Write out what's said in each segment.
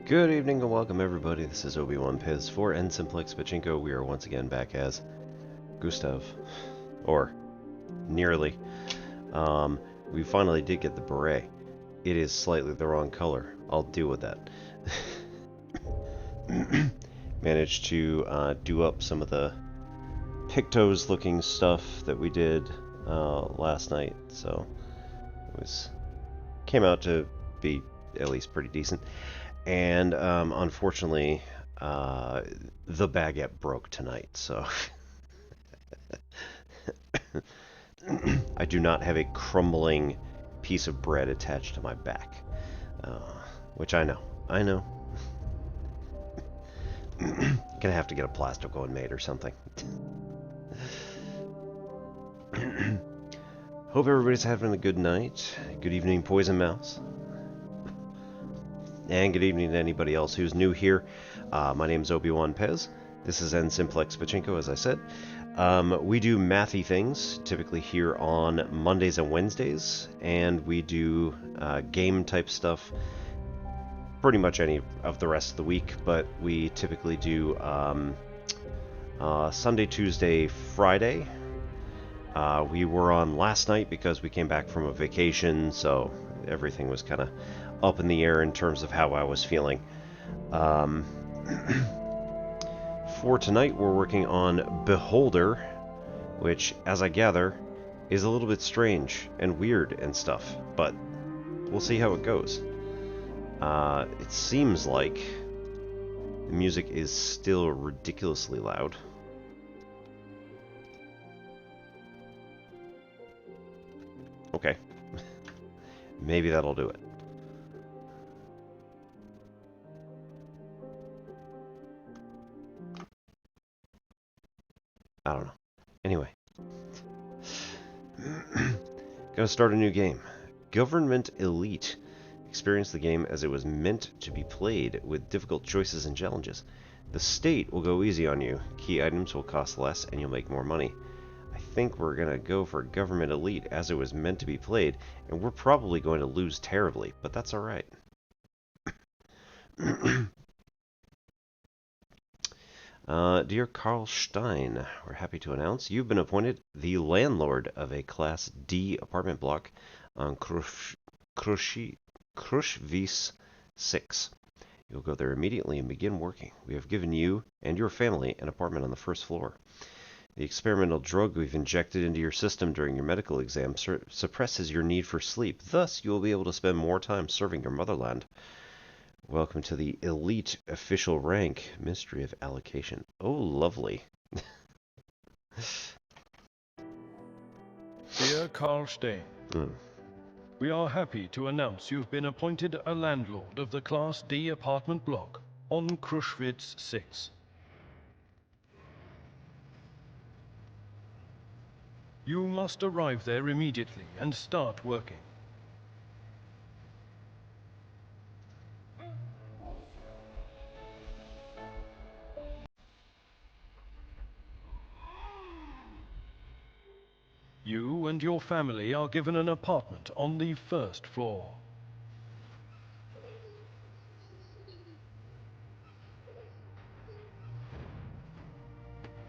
Good evening and welcome everybody. This is Obi-Wan Piz for N-Simplex Pachinko. We are once again back as Gustave. Or nearly. We finally did get the beret. It is slightly the wrong color. I'll deal with that. Managed to do up some of the Pictos looking stuff that we did last night, so it came out to be at least pretty decent. And unfortunately, the baguette broke tonight, so I do not have a crumbling piece of bread attached to my back, which I know. Gonna have to get a plastic one made or something. Hope everybody's having a good night. Good evening, Poison Mouse. And good evening to anybody else who's new here. My name is Obi-Wan Pez. This is N-Simplex Pachinko, as I said. We do mathy things, typically here on Mondays and Wednesdays, and we do game-type stuff pretty much any of the rest of the week, but we typically do Sunday, Tuesday, Friday. We were on last night because we came back from a vacation, so everything was kind of up in the air in terms of how I was feeling. For tonight, we're working on Beholder, which, as I gather, is a little bit strange and weird and stuff, but we'll see how it goes. It seems like the music is still ridiculously loud. Okay. Maybe that'll do it. I don't know. Anyway. Gonna start a new game. Government Elite. Experience the game as it was meant to be played, with difficult choices and challenges. The state will go easy on you. Key items will cost less and you'll make more money. I think we're gonna go for Government Elite as it was meant to be played, and we're probably going to lose terribly, but that's alright. Dear Carl Stein, we're happy to announce you've been appointed the landlord of a Class D apartment block on Krushvice 6. You'll go there immediately and begin working. We have given you and your family an apartment on the first floor. The experimental drug we've injected into your system during your medical exam suppresses your need for sleep. Thus, you will be able to spend more time serving your motherland. Welcome to the elite official rank, Mystery of Allocation. Oh, lovely. Dear Carl Stein, we are happy to announce you've been appointed a landlord of the Class D apartment block on Krushvice 6. You must arrive there immediately and start working. You and your family are given an apartment on the first floor.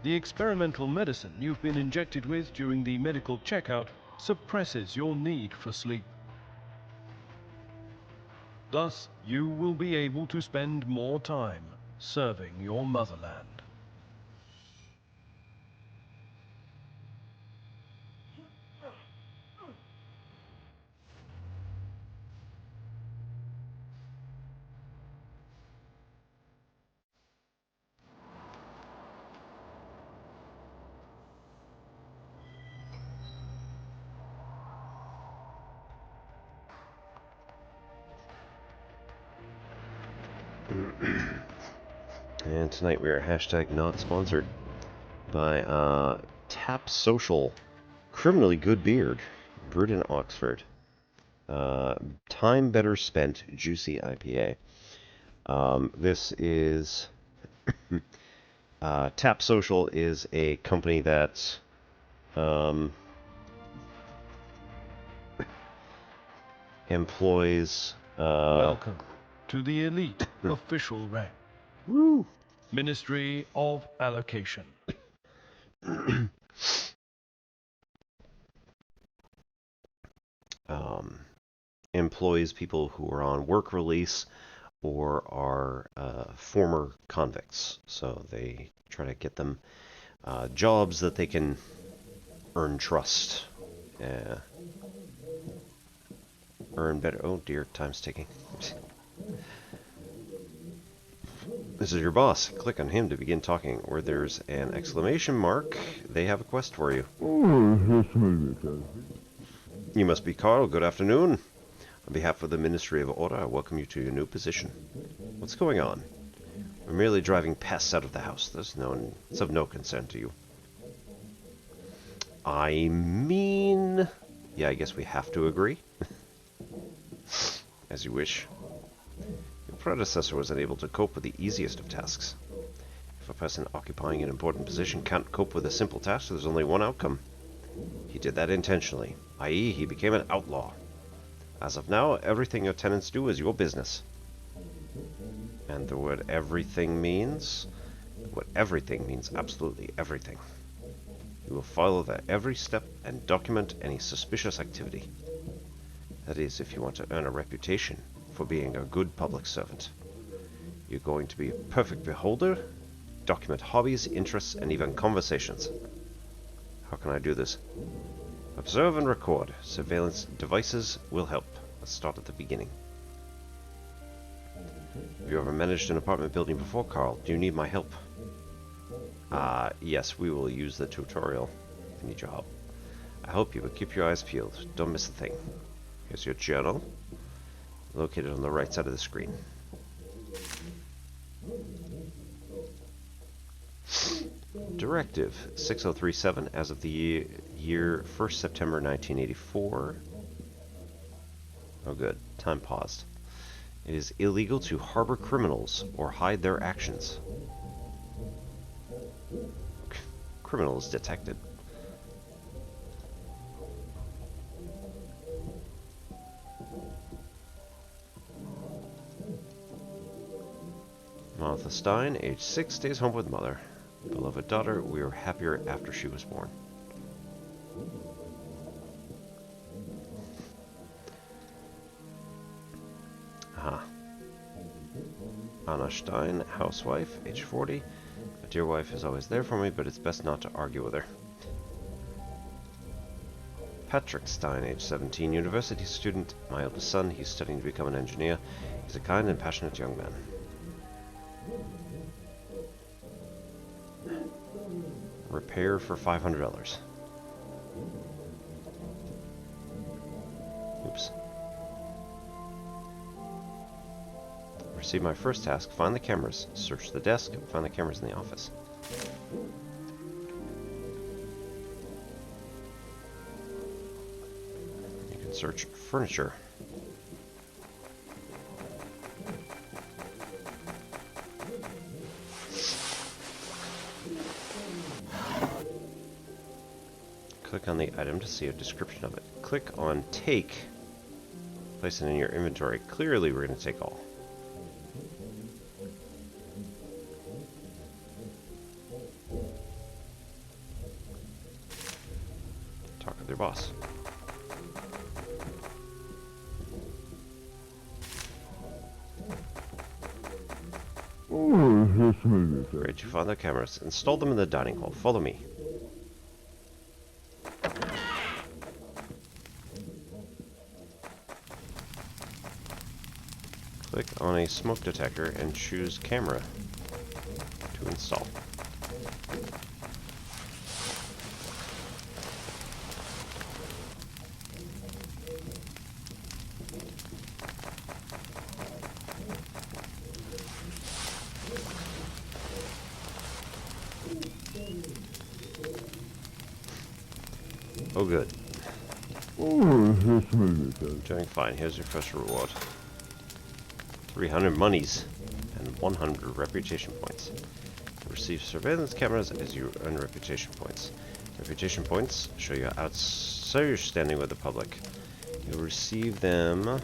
The experimental medicine you've been injected with during the medical checkout suppresses your need for sleep. Thus, you will be able to spend more time serving your motherland. And tonight we are hashtag not sponsored by Tap Social Criminally Good Beard, brewed in Oxford. Time Better Spent Juicy IPA. This is Tap Social is a company that employs... Welcome to the elite official rank. Woo! Ministry of Allocation. Employs people who are on work release or are former convicts. So they try to get them jobs that they can earn trust. Earn better. Oh dear, time's ticking. This is your boss. Click on him to begin talking. Where there's an exclamation mark, they have a quest for you. You must be Carl. Good afternoon. On behalf of the Ministry of Order, I welcome you to your new position. What's going on? We're merely driving pests out of the house. It's of no concern to you. I mean... Yeah, I guess we have to agree. As you wish. Your predecessor was unable to cope with the easiest of tasks. If a person occupying an important position can't cope with a simple task, there's only one outcome. He did that intentionally, i.e. he became an outlaw. As of now, everything your tenants do is your business. And the word everything means... What everything means absolutely everything. You will follow that every step and document any suspicious activity. That is, if you want to earn a reputation for being a good public servant. You're going to be a perfect beholder, document hobbies, interests, and even conversations. How can I do this? Observe and record. Surveillance devices will help. Let's start at the beginning. Have you ever managed an apartment building before, Carl? Do you need my help? Yes, we will use the tutorial. I need your help. I hope you will keep your eyes peeled. Don't miss a thing. Here's your journal, located on the right side of the screen. Directive 6037, as of the year 1st September 1984. Oh good, time paused. It is illegal to harbor criminals or hide their actions. Criminals detected. Martha Stein, age 6, stays home with mother. Beloved daughter, we were happier after she was born. Anna Stein, housewife, age 40. My dear wife is always there for me, but it's best not to argue with her. Patrick Stein, age 17, university student. My eldest son, he's studying to become an engineer. He's a kind and passionate young man. Repair for $500. Oops. Receive my first task. Find the cameras. Search the desk. Find the cameras in the office. You can search furniture. Click on the item to see a description of it. Click on Take. Place it in your inventory. Clearly, we're going to take all. Talk with your boss. Great, you found the cameras. Install them in the dining hall. Follow me. Click on a smoke detector and choose camera to install. Oh good. Doing fine. Here's your first reward. 300 monies and 100 reputation points. Receive surveillance cameras as you earn reputation points. Reputation points show you so you're standing with the public. You'll receive them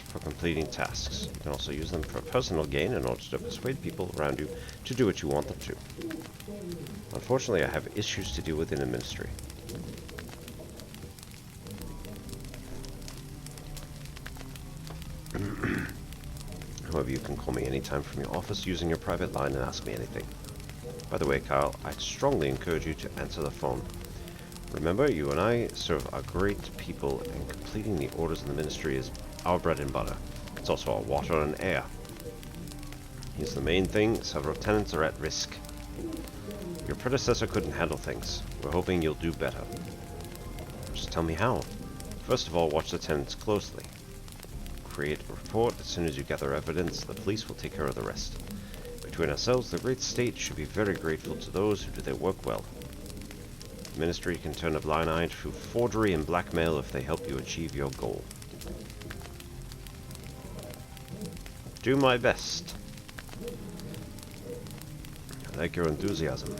for completing tasks. You can also use them for personal gain in order to persuade people around you to do what you want them to. Unfortunately, I have issues to deal with in the ministry. However, you can call me anytime from your office using your private line and ask me anything. By the way, Kyle, I strongly encourage you to answer the phone. Remember, you and I serve our great people, and completing the orders in the ministry is our bread and butter. It's also our water and air. Here's the main thing: several tenants are at risk. Your predecessor couldn't handle things. We're hoping you'll do better. Just tell me how. First of all, watch the tenants closely. Create a report as soon as you gather evidence. The police will take care of the rest. Between ourselves, the great state should be very grateful to those who do their work well. The ministry can turn a blind eye to forgery and blackmail if they help you achieve your goal. Do my best. I like your enthusiasm,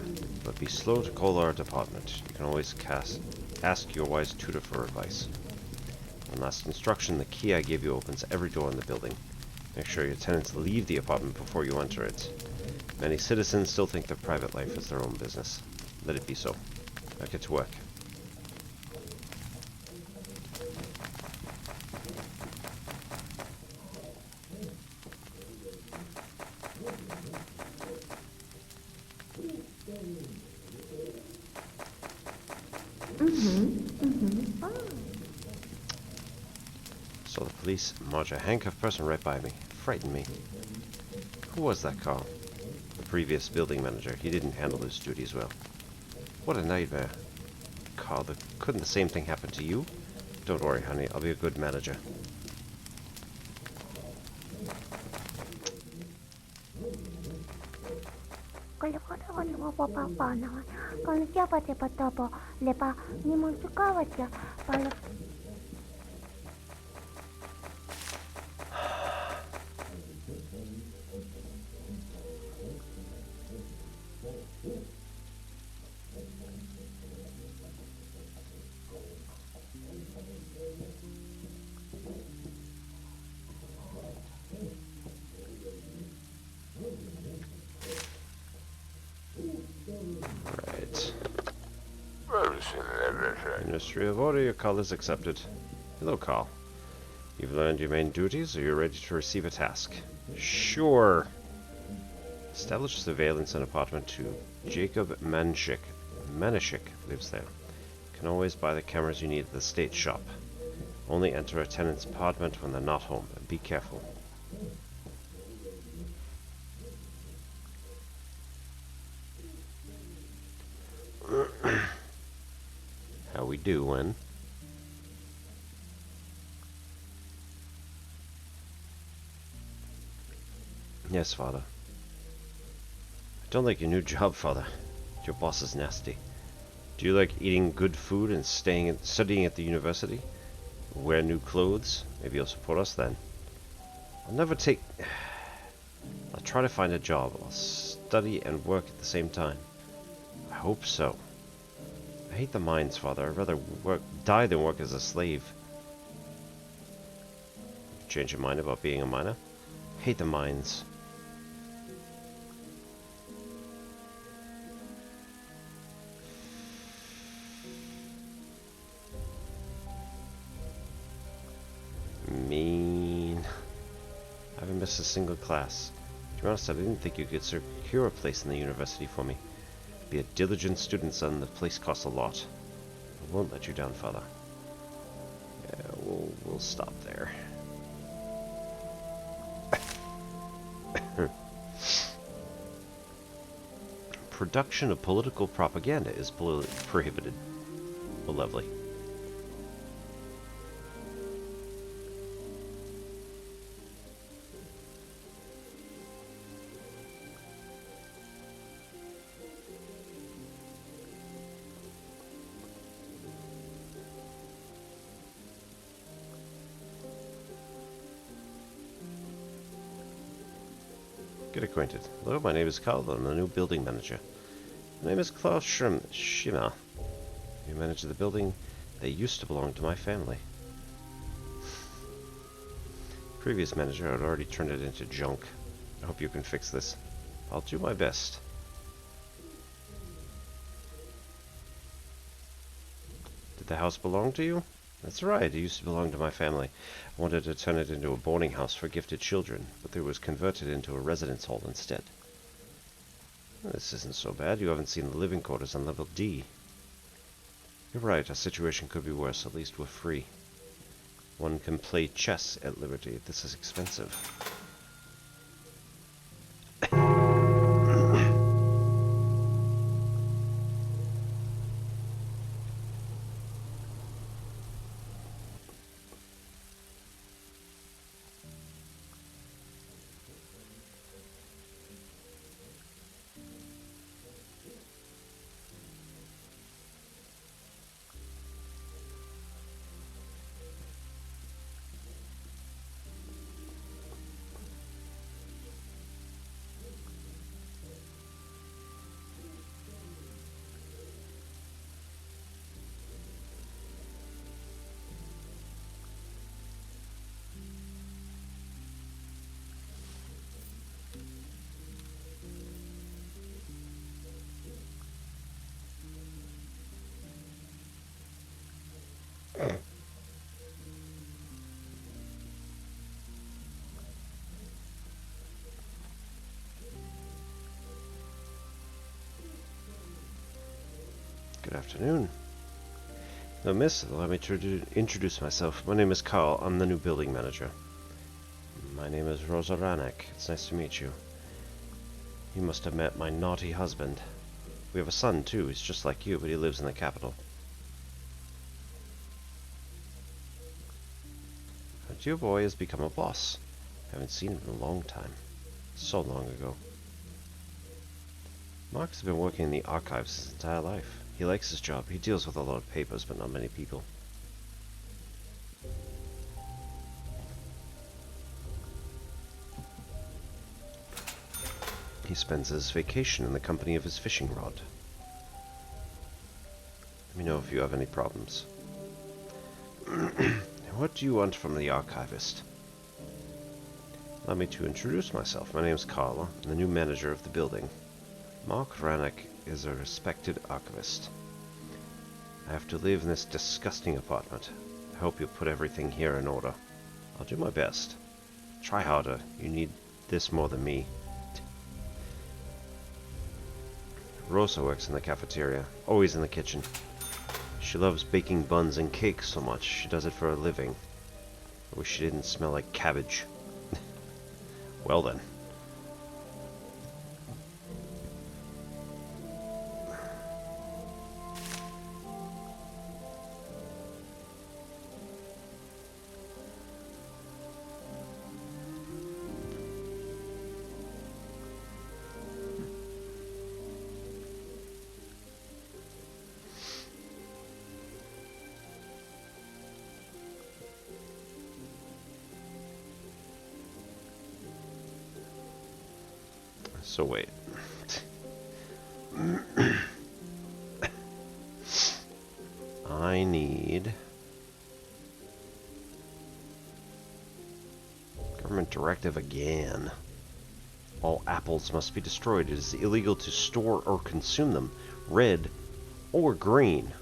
but be slow to call our department. You can always ask your wise tutor for advice. One last instruction: the key I gave you opens every door in the building. Make sure your tenants leave the apartment before you enter it. Many citizens still think their private life is their own business. Let it be so. Now get to work. Saw the police march a handcuffed person right by me. Frightened me. Who was that, Carl? The previous building manager. He didn't handle his duties well. What a nightmare. Carl, couldn't the same thing happen to you? Don't worry, honey. I'll be a good manager. Ministry of Order, your call is accepted. Hello, Carl. You've learned your main duties. Are you ready to receive a task? Sure. Establish surveillance in apartment 2. Jacob Manishik lives there. You can always buy the cameras you need at the state shop. Only enter a tenant's apartment when they're not home, and be careful. How we doing? Yes, Father. I don't like your new job, Father. Your boss is nasty. Do you like eating good food and studying at the university? Wear new clothes? Maybe you'll support us then. I'll try to find a job. I'll study and work at the same time. I hope so. I hate the mines, Father. I'd rather die than work as a slave. Change your mind about being a miner? I hate the mines. Mean. I haven't missed a single class. To be honest, I didn't think you could secure a place in the university for me. Be a diligent student, son. The place costs a lot. I won't let you down, Father. Yeah, we'll stop there. Production of political propaganda is prohibited. Oh, lovely. Get acquainted. Hello, my name is Carl. I'm the new building manager. My name is Klaus Schimmer. You manage the building. They used to belong to my family. Previous manager had already turned it into junk. I hope you can fix this. I'll do my best. Did the house belong to you? That's right, it used to belong to my family. I wanted to turn it into a boarding house for gifted children, but it was converted into a residence hall instead. Well, this isn't so bad. You haven't seen the living quarters on level D. You're right, our situation could be worse. At least we're free. One can play chess at liberty. This is expensive. Good afternoon. Now, miss, allow me to introduce myself. My name is Carl. I'm the new building manager. My name is Rosa Ranek. It's nice to meet you. You must have met my naughty husband. We have a son, too. He's just like you, but he lives in the capital. Our dear boy has become a boss. I haven't seen him in a long time. So long ago. Mark's been working in the archives his entire life. He likes his job. He deals with a lot of papers, but not many people. He spends his vacation in the company of his fishing rod. Let me know if you have any problems. What do you want from the archivist? Allow me to introduce myself. My name is Carla. I'm the new manager of the building. Mark Ranek is a respected archivist. I have to live in this disgusting apartment. I hope you'll put everything here in order. I'll do my best. Try harder. You need this more than me. Rosa works in the cafeteria, always in the kitchen. She loves baking buns and cakes so much. She does it for a living. I wish she didn't smell like cabbage. Well then. So wait. I need government directive again. All apples must be destroyed. It is illegal to store or consume them, red or green.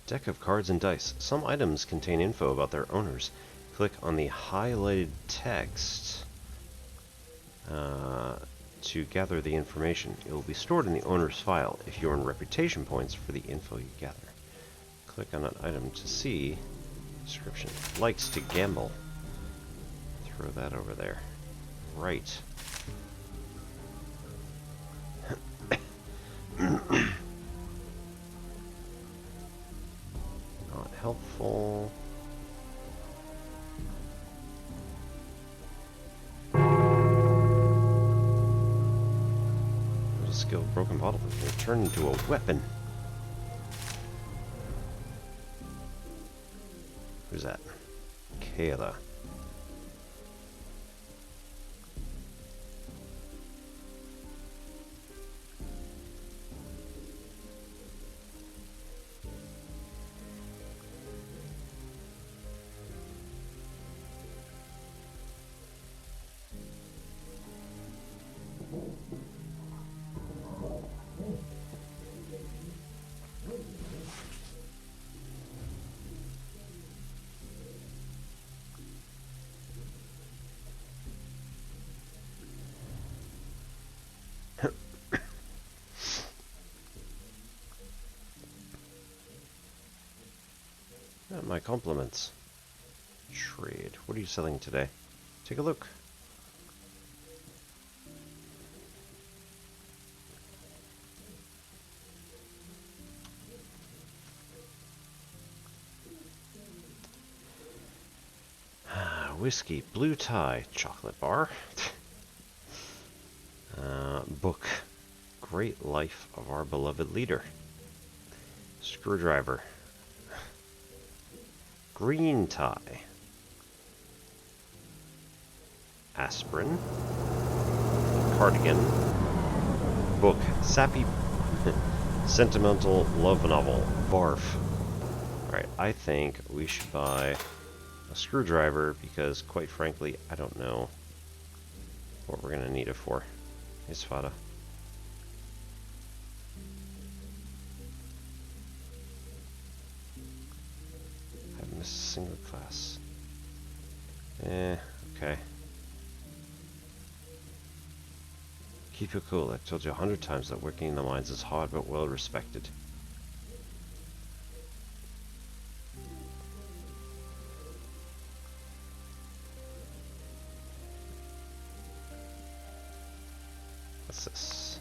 Deck of cards and dice. Some items contain info about their owners. Click on the highlighted text to gather the information. It will be stored in the owner's file if you earn reputation points for the info you gather. Click on an item to see description. Likes to gamble. Throw that over there. Right. Not helpful. There's a skill broken bottle that will turn into a weapon. Who's that? Kayla. My compliments. Trade. What are you selling today? Take a look. Whiskey, blue tie, chocolate bar. Book. Great life of our beloved leader. Screwdriver. Green tie. Aspirin. Cardigan. Book. Sappy. Sentimental love novel. Barf. Alright, I think we should buy a screwdriver because, quite frankly, I don't know what we're going to need it for. Here's Fada. Missed a single class. Okay. Keep it cool. I've told you 100 times that working in the mines is hard but well respected. What's this?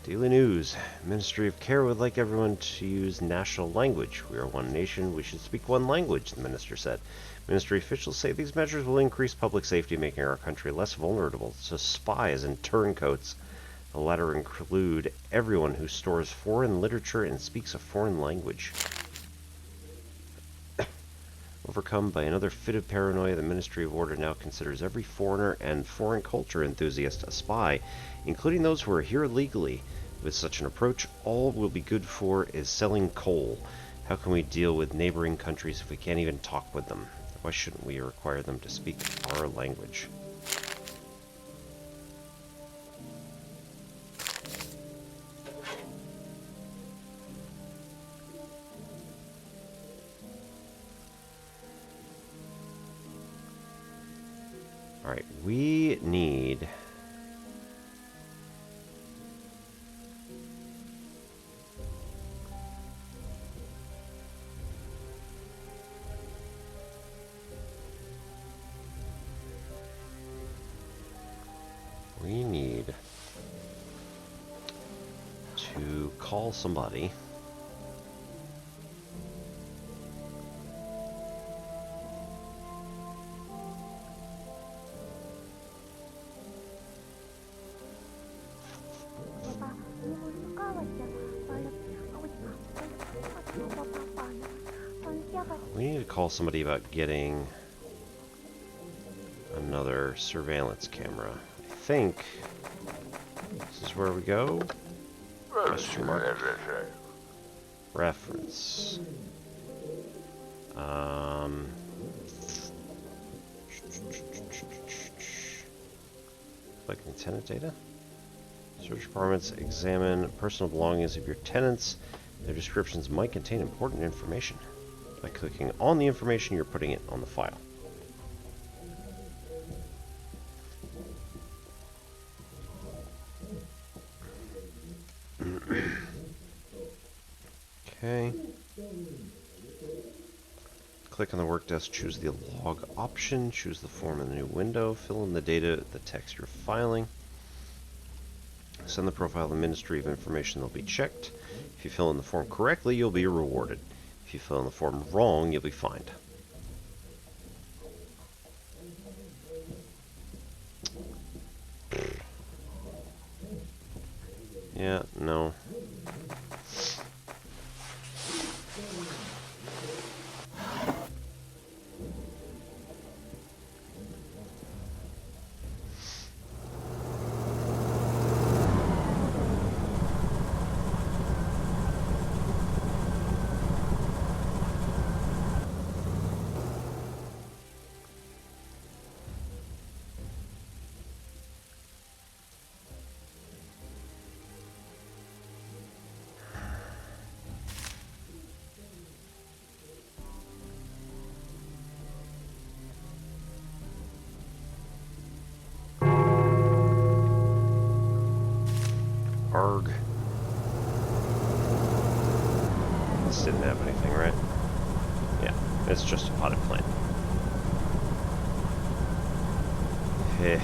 Daily News. Ministry of Care would like everyone to use national language. We are one nation. We should speak one language, the minister said. Ministry officials say these measures will increase public safety, making our country less vulnerable to spies and turncoats. The latter include everyone who stores foreign literature and speaks a foreign language. Overcome by another fit of paranoia, the Ministry of Order now considers every foreigner and foreign culture enthusiast a spy, including those who are here illegally. With such an approach, all we'll be good for is selling coal. How can we deal with neighboring countries if we can't even talk with them? Why shouldn't we require them to speak our language? Alright, we need... to call somebody. We need to call somebody about getting another surveillance camera. I think this is where we go. Question mark. Reference. Collecting tenant data. Search departments. Examine personal belongings of your tenants. Their descriptions might contain important information. By clicking on the information, you're putting it on the file. Okay. Click on the work desk, choose the log option, choose the form in the new window, fill in the data, the text you're filing. Send the profile to the Ministry of Information, they'll be checked. If you fill in the form correctly, you'll be rewarded. If you fill in the form wrong, you'll be fined. Yeah, no. Arg. This didn't have anything, right? Yeah, it's just a potted plant. Heh.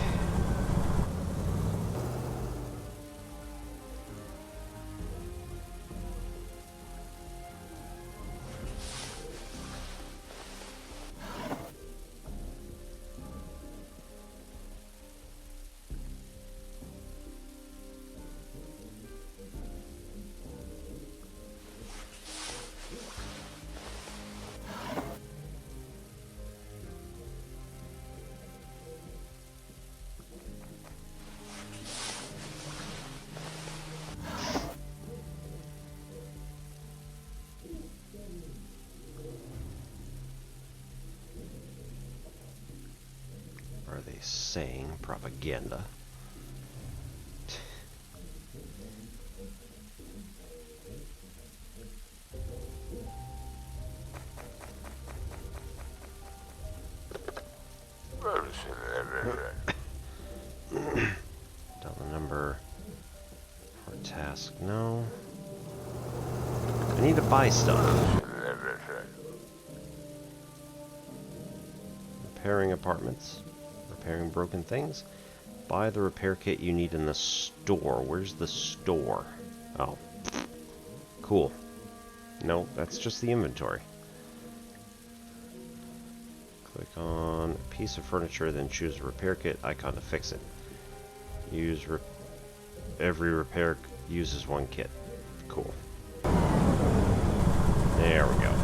Are they saying propaganda? Dial the number for a task. No. I need to buy stuff. Repairing apartments. Repairing broken things. Buy the repair kit you need in the store. Where's the store? Oh. Cool. No, that's just the inventory. Click on a piece of furniture, then choose a repair kit icon to fix it. Use every repair uses one kit. Cool. There we go.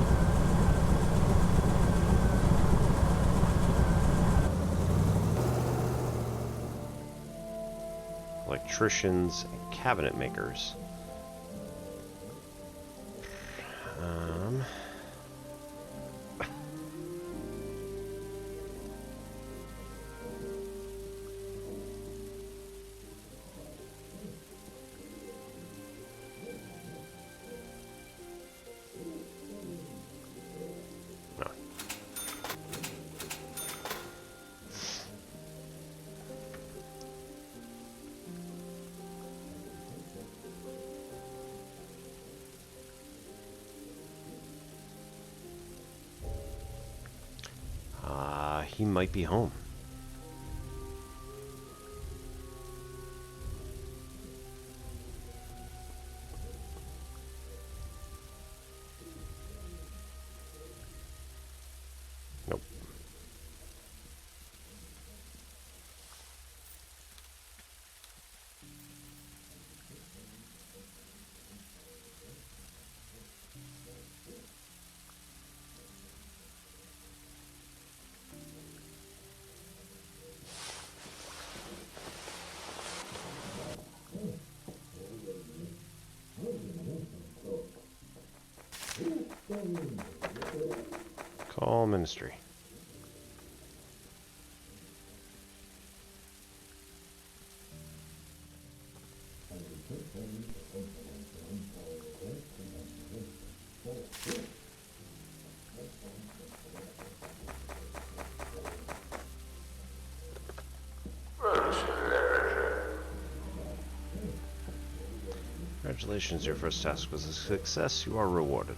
Electricians and cabinet makers. He might be home. Nope. Call ministry. Congratulations, your first task was a success. You are rewarded.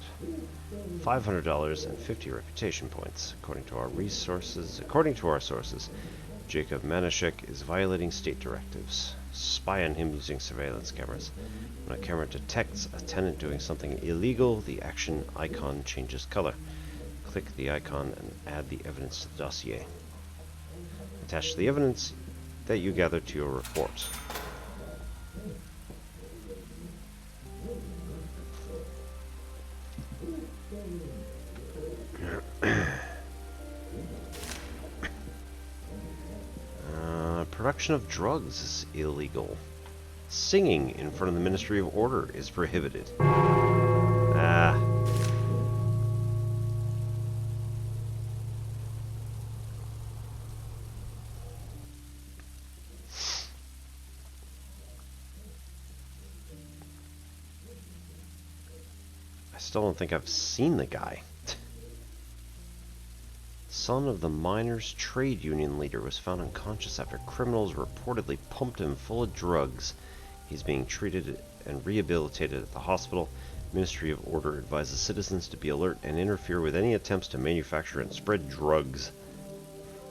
$500 and 50 reputation points. According to our sources, Jacob Manischek is violating state directives. Spy on him using surveillance cameras. When a camera detects a tenant doing something illegal, the action icon changes color. Click the icon and add the evidence to the dossier. Attach the evidence that you gather to your report. Production of drugs is illegal. Singing in front of the Ministry of Order is prohibited. I still don't think I've seen the guy. Son of the miners' trade union leader was found unconscious after criminals reportedly pumped him full of drugs. He's being treated and rehabilitated at the hospital. Ministry of Order advises citizens to be alert and interfere with any attempts to manufacture and spread drugs.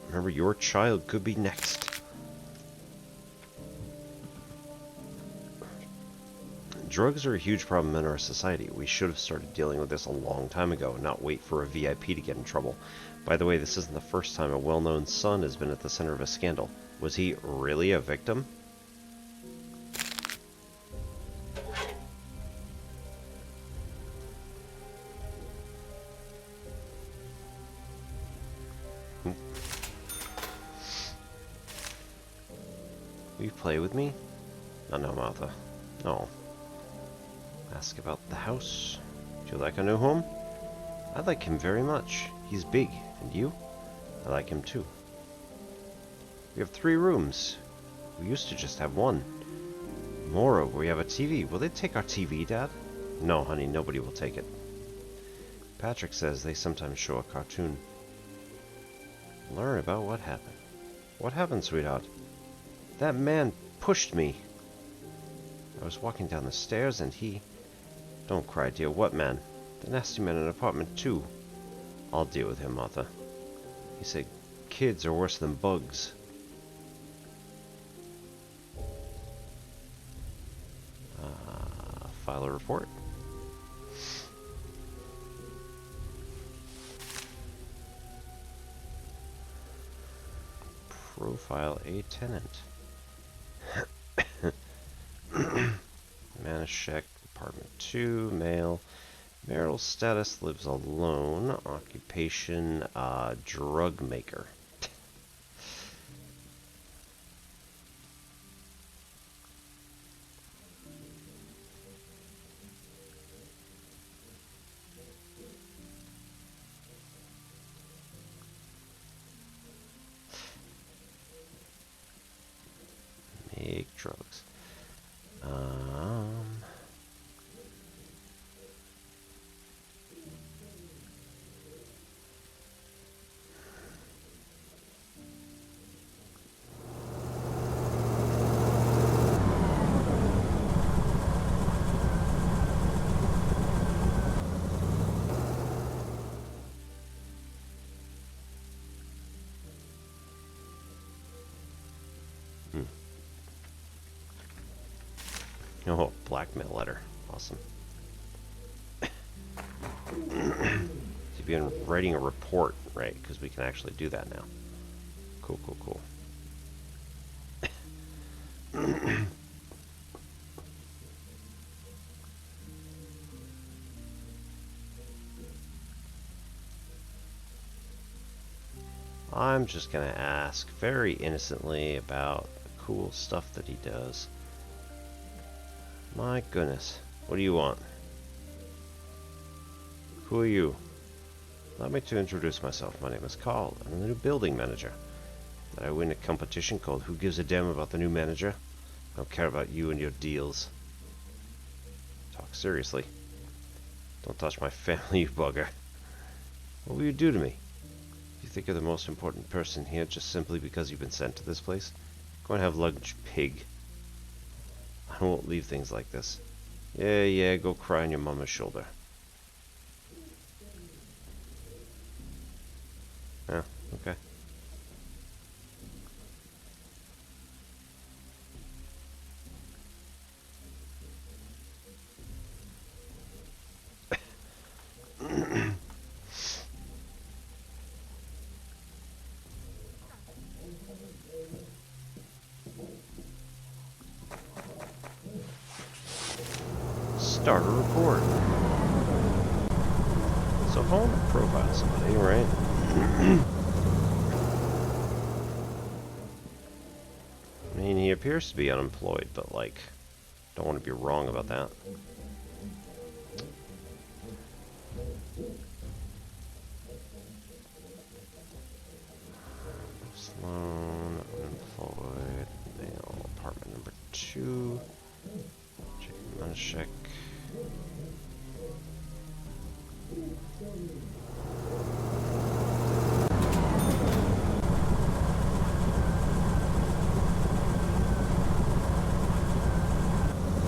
Remember, your child could be next. Drugs are a huge problem in our society. We should have started dealing with this a long time ago and not wait for a VIP to get in trouble. By the way, this isn't the first time a well-known son has been at the center of a scandal. Was he really a victim? Will you play with me? No, Martha. No. Ask about the house. Do you like our new home? I like him very much. He's big. And you? I like him too. We have 3 rooms. We used to just have 1. Moreover, we have a TV. Will they take our TV, Dad? No, honey, nobody will take it. Patrick says they sometimes show a cartoon. Learn about what happened. What happened, sweetheart? That man pushed me. I was walking down the stairs and he... Don't cry, dear. What man? The nasty man in apartment 2. I'll deal with him, Martha. He said kids are worse than bugs. File a report. Profile a tenant. Manischek, apartment 2, male. Marital status, lives alone. Occupation, drug maker. Make drugs. Oh, blackmail letter. Awesome. You've been writing a report, right? Because we can actually do that now. Cool, cool, cool. I'm just gonna ask very innocently about the cool stuff that he does. My goodness. What do you want? Who are you? Allow me to introduce myself. My name is Carl. I'm the new building manager. I win a competition called Who Gives a Damn About the New Manager? I don't care about you and your deals. Talk seriously. Don't touch my family, you bugger. What will you do to me? You think you're the most important person here just simply because you've been sent to this place? Go and have lunch, pig. I won't leave things like this. Yeah, go cry on your mama's shoulder. Oh, okay. Start a report. So if I want to profile somebody, right? I mean, he appears to be unemployed, but like, don't want to be wrong about that. Sloan, unemployed, male, apartment number 2. Check.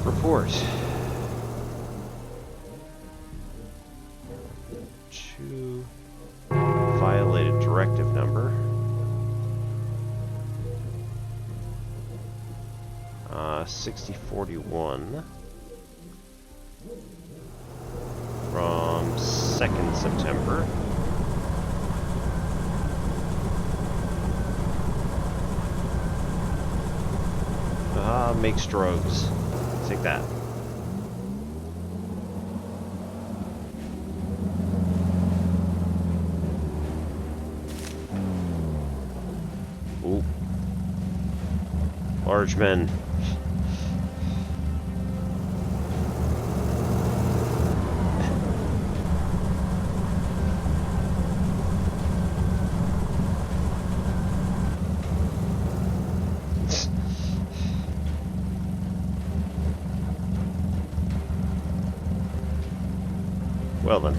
Report. 2. Violated directive number. 6041. From 2nd September. Makes drugs. Take that. Ooh. Large men. Well then.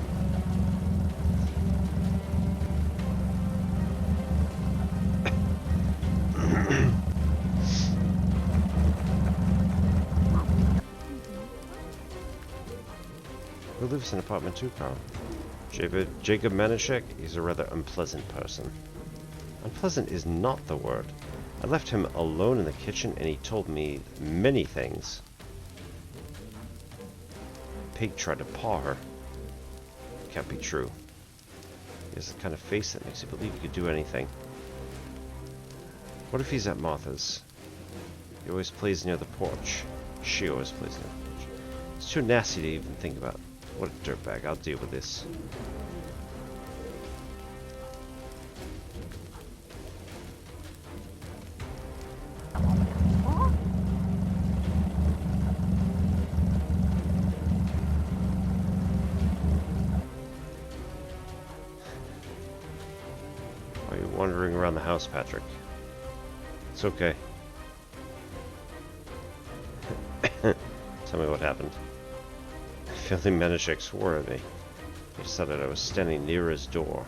Who lives in apartment 2, Carl? Jacob Manischek. He's a rather unpleasant person. Unpleasant is not the word. I left him alone in the kitchen and he told me many things. Pig tried to paw her. Can't be true. He has the kind of face that makes you believe he could do anything. What if he's at Martha's? He always plays near the porch. She always plays near the porch. It's too nasty to even think about. What a dirtbag. I'll deal with this. Why are you wandering around the house, Patrick? It's okay. Tell me what happened. Filthy Manischek swore at me. He decided I was standing near his door.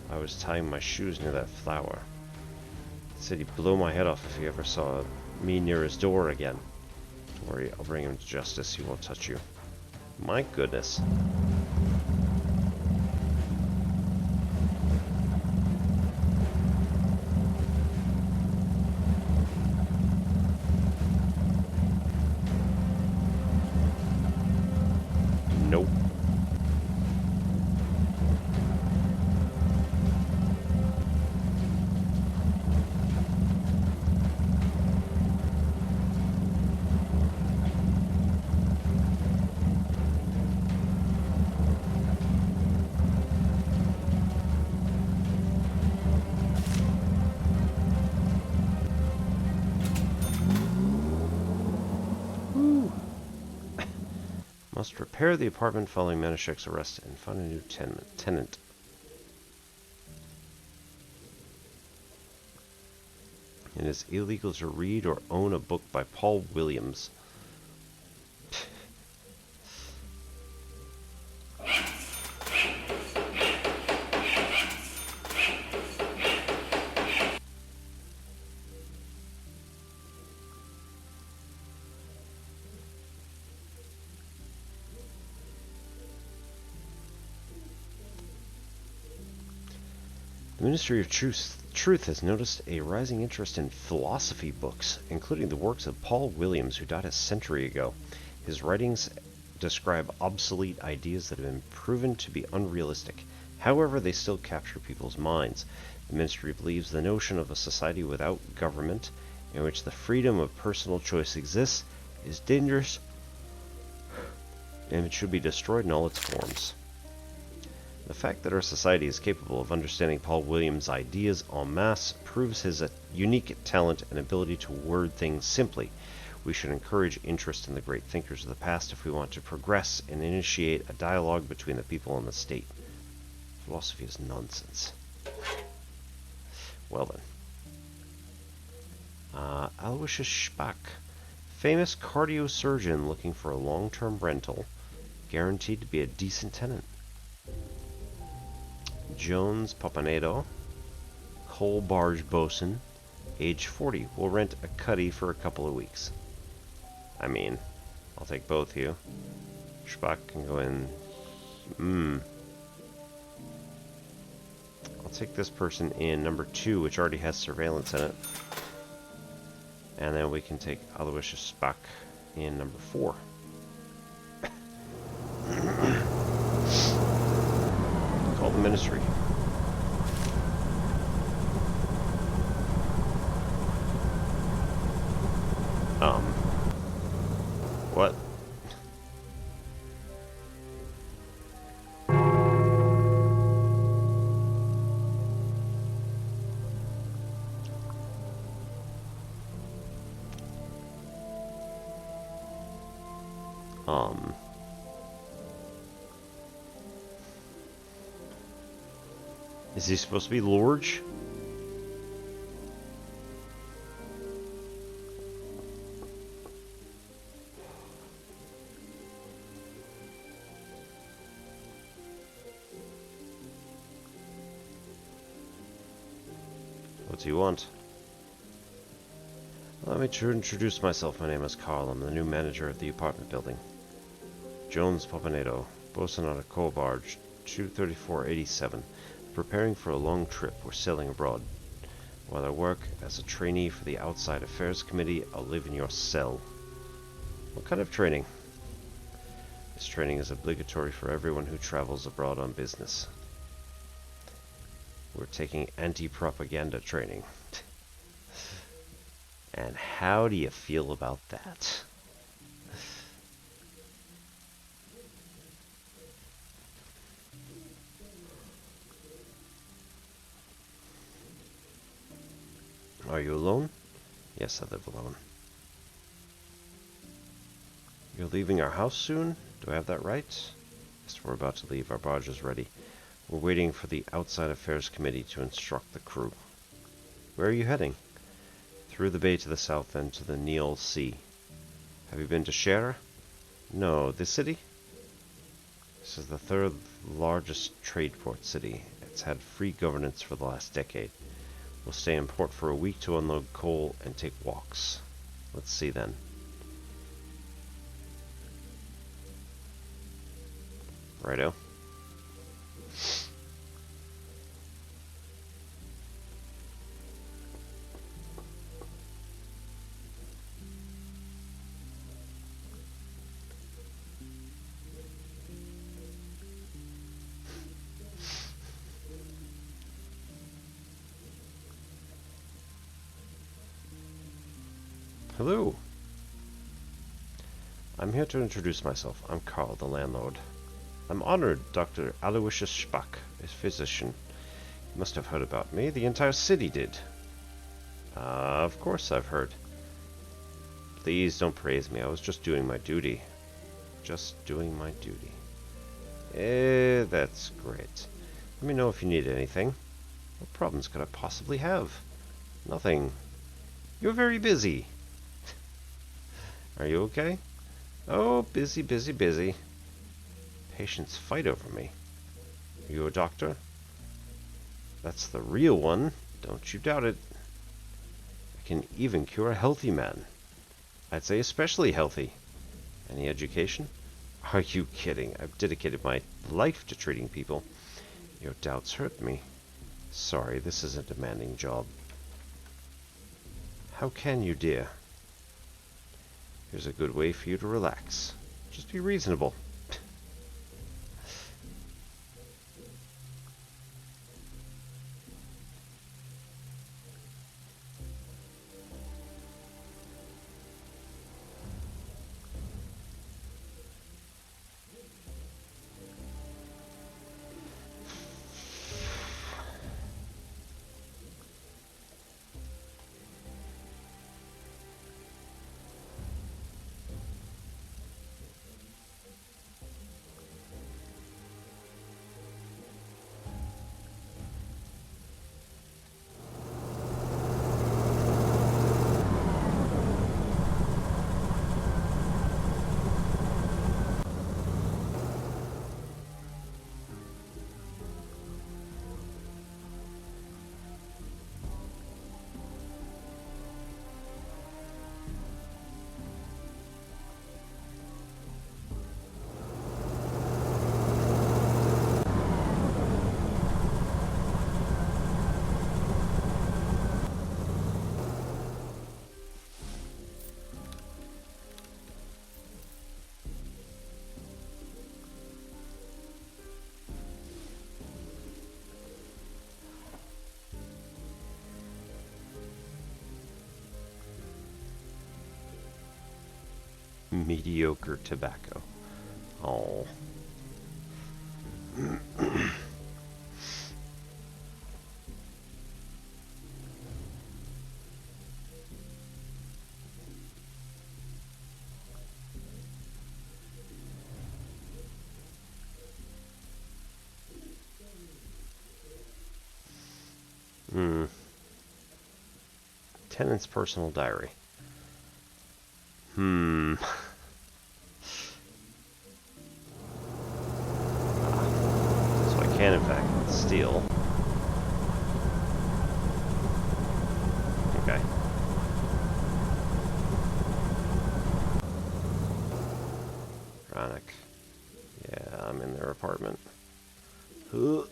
I was tying my shoes near that flower. He said he'd blow my head off if he ever saw me near his door again. Don't worry, I'll bring him to justice. He won't touch you. My goodness. Nope. Must repair the apartment following Manischek's arrest and find a new tenant. It is illegal to read or own a book by Paul Williams. The Ministry of Truth has noticed a rising interest in philosophy books, including the works of Paul Williams, who died a century ago. His writings describe obsolete ideas that have been proven to be unrealistic. However, they still capture people's minds. The Ministry believes the notion of a society without government, in which the freedom of personal choice exists, is dangerous and it should be destroyed in all its forms. The fact that our society is capable of understanding Paul Williams' ideas en masse proves his unique talent and ability to word things simply. We should encourage interest in the great thinkers of the past if we want to progress and initiate a dialogue between the people and the state. Philosophy is nonsense. Well then. Aloysius Spack, famous cardiosurgeon looking for a long-term rental, guaranteed to be a decent tenant. Jones Papanedo, coal barge bosun, age 40, will rent a cuddy for a couple of weeks. I mean, I'll take both of you. Spack can go in. I'll take this person in number 2, which already has surveillance in it. And then we can take Aloysius Spack in number 4. Call the Ministry. What? Is he supposed to be Lorge? What do you want? Allow me to introduce myself. My name is Carl. I'm the new manager of the apartment building. Jones Papanedo, bosun on a coal barge, 23487. Preparing for a long trip. We're sailing abroad. While I work as a trainee for the Outside Affairs Committee, I'll live in your cell. What kind of training? This training is obligatory for everyone who travels abroad on business. We're taking anti-propaganda training. And how do you feel about that? Are you alone? Yes, I live alone. You're leaving our house soon? Do I have that right? Yes, we're about to leave. Our barge is ready. We're waiting for the Outside Affairs Committee to instruct the crew. Where are you heading? Through the bay to the south and to the Neil Sea. Have you been to Shera? No. The city? This is the 3rd largest trade port city. It's had free governance for the last decade. We'll stay in port for a week to unload coal and take walks. Let's see then. Righto. Hello. I'm here to introduce myself. I'm Carl, the landlord. I'm honored Dr. Aloysius Spack, a physician. You must have heard about me. The entire city did. Of course I've heard. Please don't praise me. I was just doing my duty. Just doing my duty. That's great. Let me know if you need anything. What problems could I possibly have? Nothing. You're very busy. Are you okay? Oh, busy, busy, busy. Patients fight over me. Are you a doctor? That's the real one. Don't you doubt it. I can even cure a healthy man. I'd say especially healthy. Any education? Are you kidding? I've dedicated my life to treating people. Your doubts hurt me. Sorry, this is a demanding job. How can you, dear? Here's a good way for you to relax. Just be reasonable. Mediocre tobacco. Oh. Tenant's personal diary. So I can, in fact, steal. Okay. Ironic. Yeah, I'm in their apartment. Huh.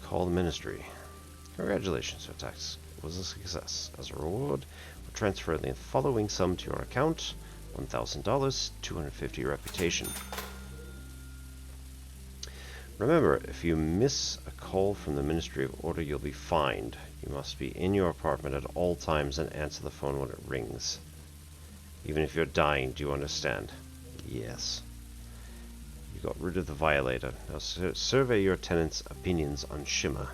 Call the ministry. Congratulations, your tax was a success. As a reward, we'll transfer the following sum to your account: $1,000, 250 reputation. Remember, if you miss a call from the Ministry of Order, you'll be fined. You must be in your apartment at all times and answer the phone when it rings. Even if you're dying, do you understand? Yes. You got rid of the violator. Now survey your tenants' opinions on Shimmer.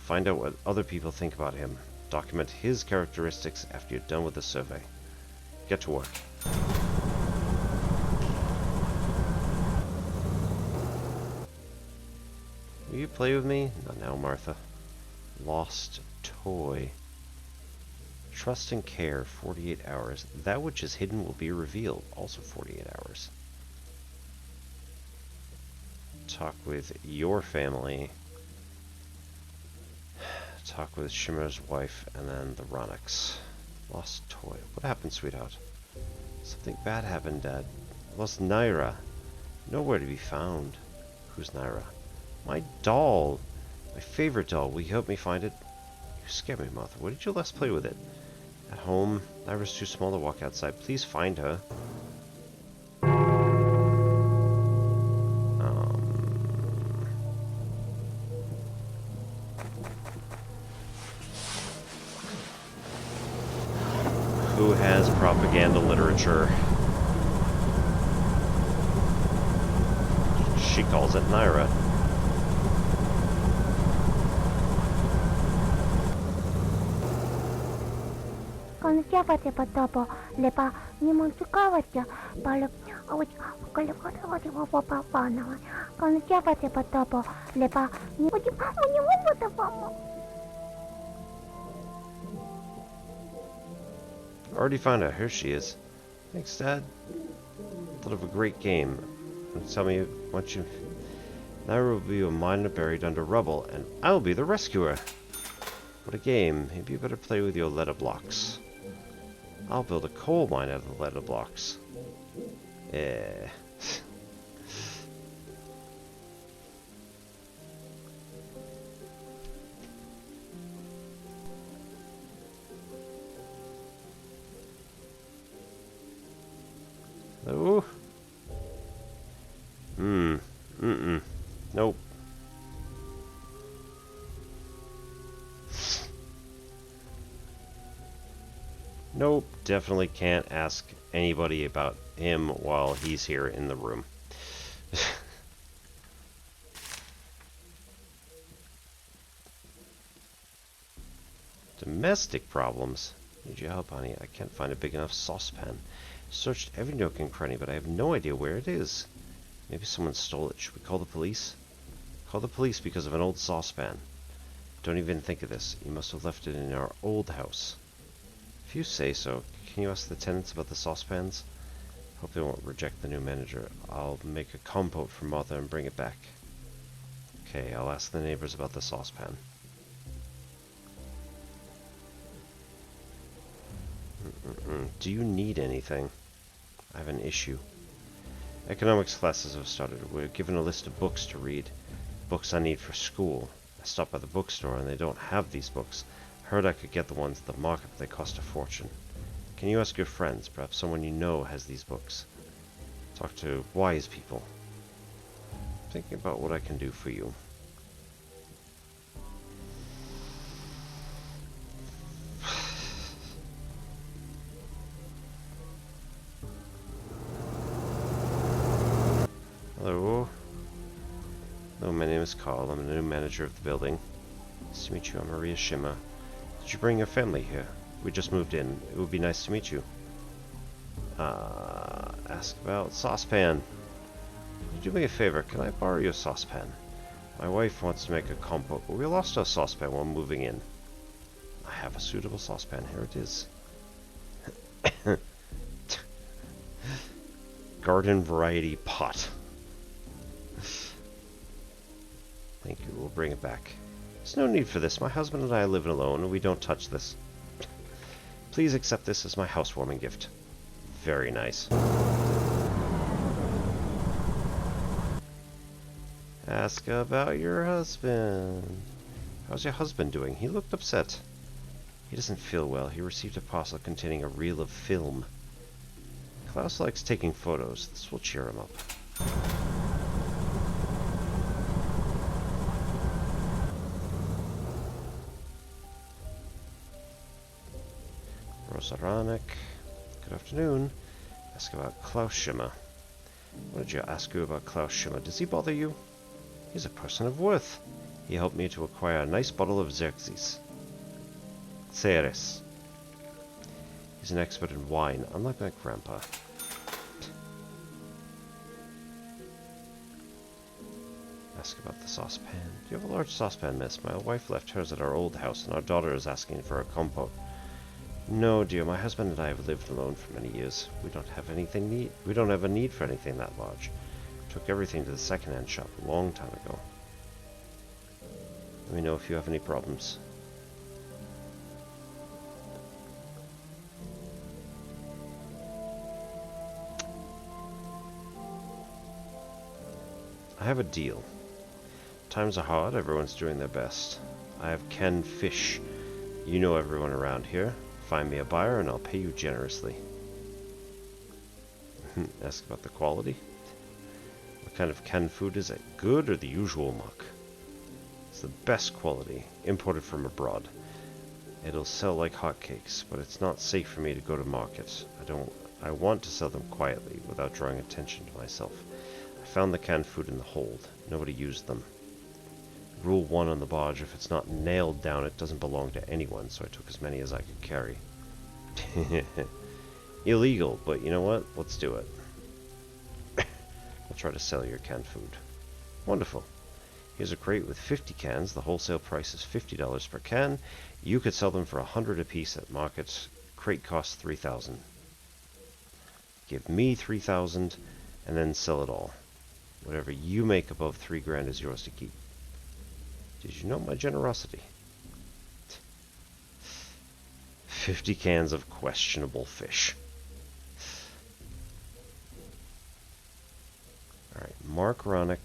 Find out what other people think about him. Document his characteristics after you're done with the survey. Get to work. Will you play with me? Not now, Martha. Lost toy. Trust and care, 48 hours. That which is hidden will be revealed, also 48 hours. Talk with your family. Talk with Shimmer's wife, and then the Roniks. Lost toy. What happened, sweetheart? Something bad happened, Dad. Lost Naira. Nowhere to be found. Who's Naira? My doll. My favorite doll. Will you help me find it? You scared me, Martha. Why did you last play with it? At home. Naira's too small to walk outside. Please find her. Who has propaganda literature? She calls it Naira. Консервация потопа, лепа не мультиковаться, палек, попанова. Консервация потопа, лепа не будем потопа. Already found out. Here she is. Thanks, Dad. Thought of a great game. Tell me what you... There will be a miner buried under rubble, and I'll be the rescuer. What a game. Maybe you better play with your letter blocks. I'll build a coal mine out of the letter blocks. Yeah. Hello? Nope. Nope, definitely can't ask anybody about him while he's here in the room. Domestic problems. Need your help, honey. I can't find a big enough saucepan. Searched every nook and cranny, but I have no idea where it is. Maybe someone stole it. Should we call the police? Call the police because of an old saucepan. Don't even think of this. You must have left it in our old house. If you say so, can you ask the tenants about the saucepans? Hope they won't reject the new manager. I'll make a compote for Martha and bring it back. Okay, I'll ask the neighbors about the saucepan. Do you need anything? I have an issue. Economics classes have started. We're given a list of books to read. Books I need for school. I stopped by the bookstore and they don't have these books. Heard I could get the ones at the market, but they cost a fortune. Can you ask your friends? Perhaps someone you know has these books. Talk to wise people. I'm thinking about what I can do for you. Hello. Hello, my name is Carl. I'm the new manager of the building. Nice to meet you. I'm Maria Shima. Did you bring your family here? We just moved in. It would be nice to meet you. Ask about saucepan. Could you do me a favor? Can I borrow your saucepan? My wife wants to make a compote, but we lost our saucepan while moving in. I have a suitable saucepan. Here it is. Garden variety pot. Thank you. We'll bring it back. There's no need for this. My husband and I live alone, and we don't touch this. Please accept this as my housewarming gift. Very nice. Ask about your husband. How's your husband doing? He looked upset. He doesn't feel well. He received a parcel containing a reel of film. Klaus likes taking photos. This will cheer him up. Rosaranek. Good afternoon. Ask about Klaus Schimmer. What did you ask you about Klaus Schimmer? Does he bother you? He's a person of worth. He helped me to acquire a nice bottle of Xerxes. Xeres. He's an expert in wine, unlike my grandpa. Ask about the saucepan. Do you have a large saucepan, miss? My wife left hers at our old house, and our daughter is asking for a compote. No, dear. My husband and I have lived alone for many years. We don't have a need for anything that large. Took everything to the second-hand shop a long time ago. Let me know if you have any problems. I have a deal. Times are hard, everyone's doing their best. I have canned fish. You know everyone around here. Find me a buyer and I'll pay you generously. Ask about the quality. What kind of canned food is it? Good or the usual muck? It's the best quality, imported from abroad. It'll sell like hotcakes, but it's not safe for me to go to market. I want to sell them quietly, without drawing attention to myself. I found the canned food in the hold. Nobody used them. Rule 1 on the barge, if it's not nailed down, it doesn't belong to anyone, so I took as many as I could carry. Illegal, but you know what? Let's do it. I'll try to sell your canned food. Wonderful. Here's a crate with 50 cans. The wholesale price is $50 per can. You could sell them for 100 apiece at market. Crate costs $3,000. Give me $3,000 and then sell it all. Whatever you make above 3 grand is yours to keep. Did you know my generosity? 50 cans of questionable fish. Alright, Mark Ronick.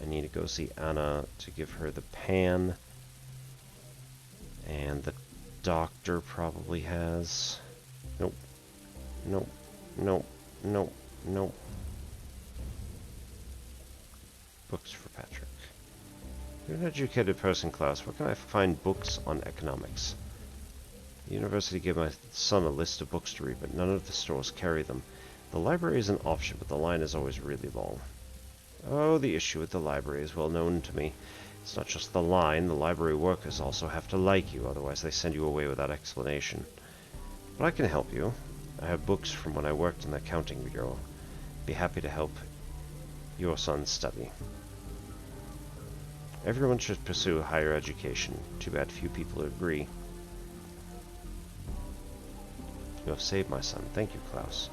I need to go see Anna to give her the pan. And the doctor probably has... Nope. Nope. Nope. Nope. Nope. Books for Patrick. You're an educated person, Klaus. Where can I find books on economics? The university gave my son a list of books to read, but none of the stores carry them. The library is an option, but the line is always really long. Oh, the issue with the library is well known to me. It's not just the line. The library workers also have to like you, otherwise they send you away without explanation. But I can help you. I have books from when I worked in the accounting bureau. Be happy to help your son study. Everyone should pursue higher education. Too bad few people agree. You have saved my son. Thank you, Klaus.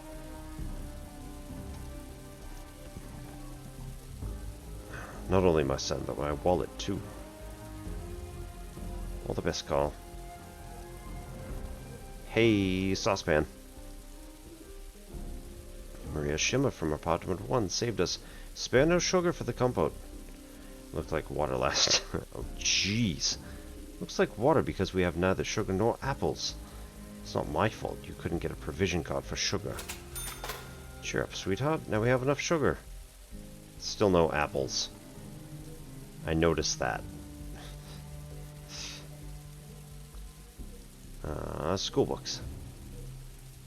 Not only my son, but my wallet, too. All the best, Carl. Hey, saucepan. Maria Schimmer from apartment 1 saved us. Spare no sugar for the compote. Looked like water last. Oh, jeez. Looks like water because we have neither sugar nor apples. It's not my fault you couldn't get a provision card for sugar. Cheer up, sweetheart. Now we have enough sugar. Still no apples. I noticed that. School books.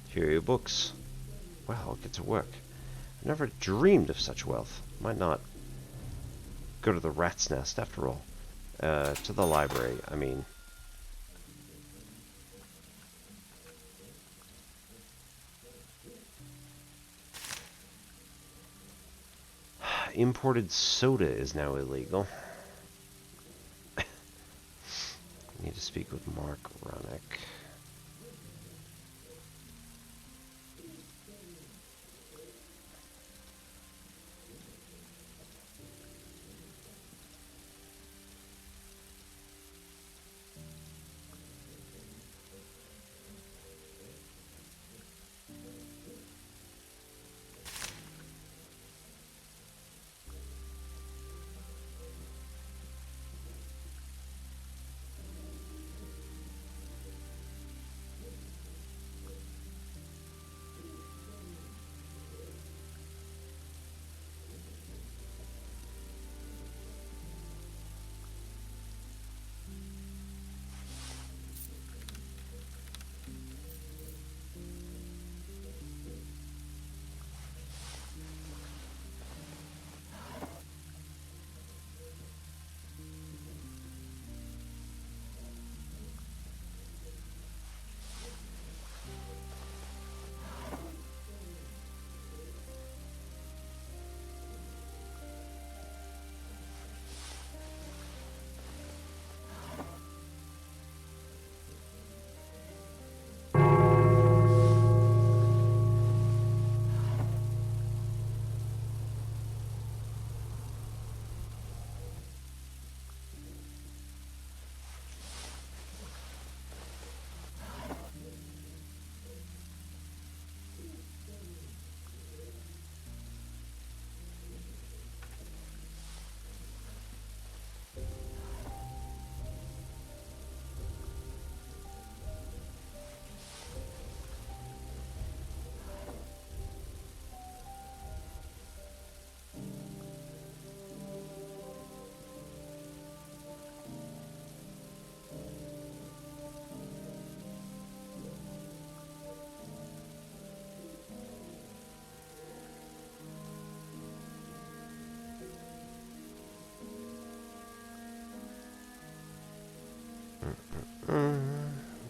Here are your books. Well, I'll get to work. I never dreamed of such wealth. Might not go to the rat's nest after all. To the library, I mean. Imported soda is now illegal. I need to speak with Mark Ronick.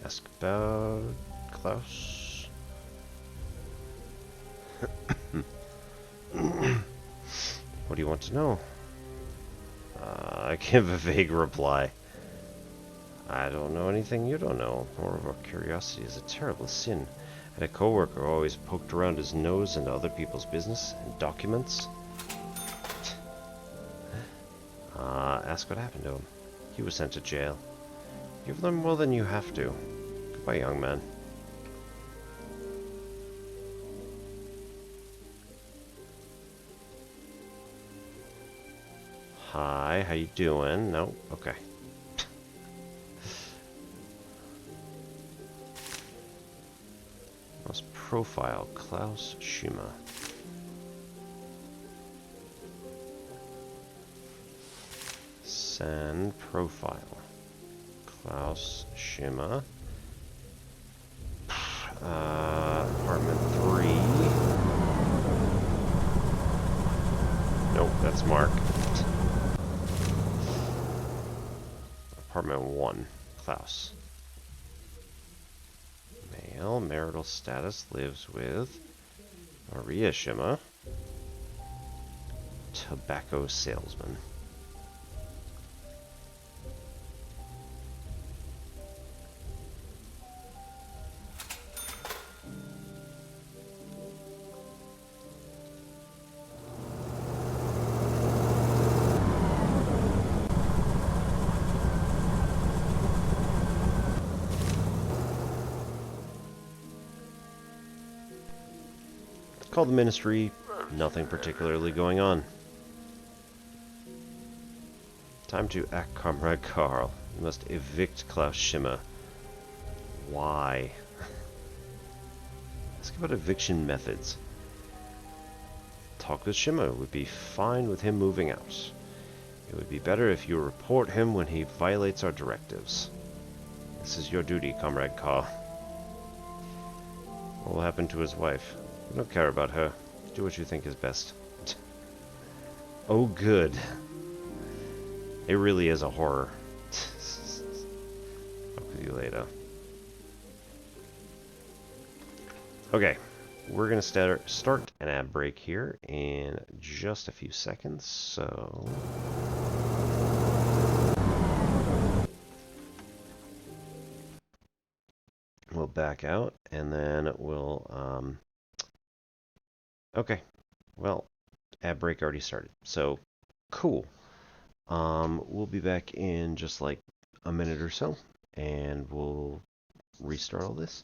Ask about Klaus. What do you want to know? I give a vague reply. I don't know anything you don't know. Moreover, curiosity is a terrible sin. Had a coworker who always poked around his nose into other people's business and documents. Ask what happened to him. He was sent to jail. You've learned more than you have to. Goodbye, young man. Hi, how you doing? No? Okay. Mouse profile, Klaus Schuma. Send profile. Klaus Schima. Apartment 3. Nope, that's Mark. Apartment 1. Klaus. Male, marital status, lives with Maria Schima. Tobacco salesman. Call the ministry. Nothing particularly going on. Time to act, Comrade Carl. You must evict Klaus Schima. Why? Ask about eviction methods. Talk with Schima. It would be fine with him moving out. It would be better if you report him when he violates our directives. This is your duty, Comrade Carl. What will happen to his wife? We don't care about her. Do what you think is best. Oh, good. It really is a horror. Talk with you later. Okay, we're gonna start an ad break here in just a few seconds. So we'll back out, and then we'll okay. Well, ad break already started. So cool. We'll be back in just like a minute or so, and we'll restart all this.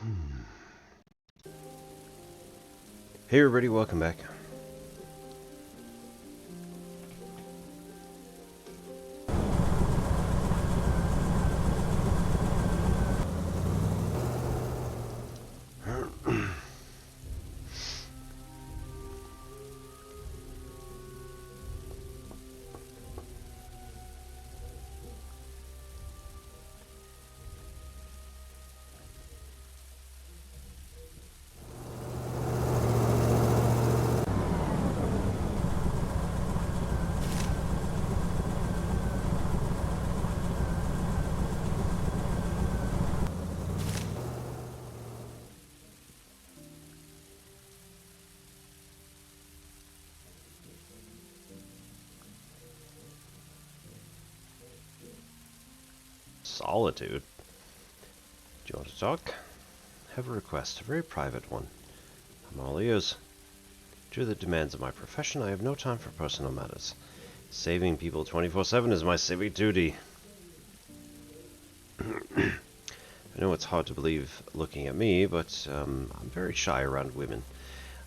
Hey everybody, welcome back. Solitude. Do you want to talk? Have a request, a very private one. I'm all ears. Due to the demands of my profession, I have no time for personal matters. Saving people 24/7 is my civic duty. I know it's hard to believe looking at me, but I'm very shy around women.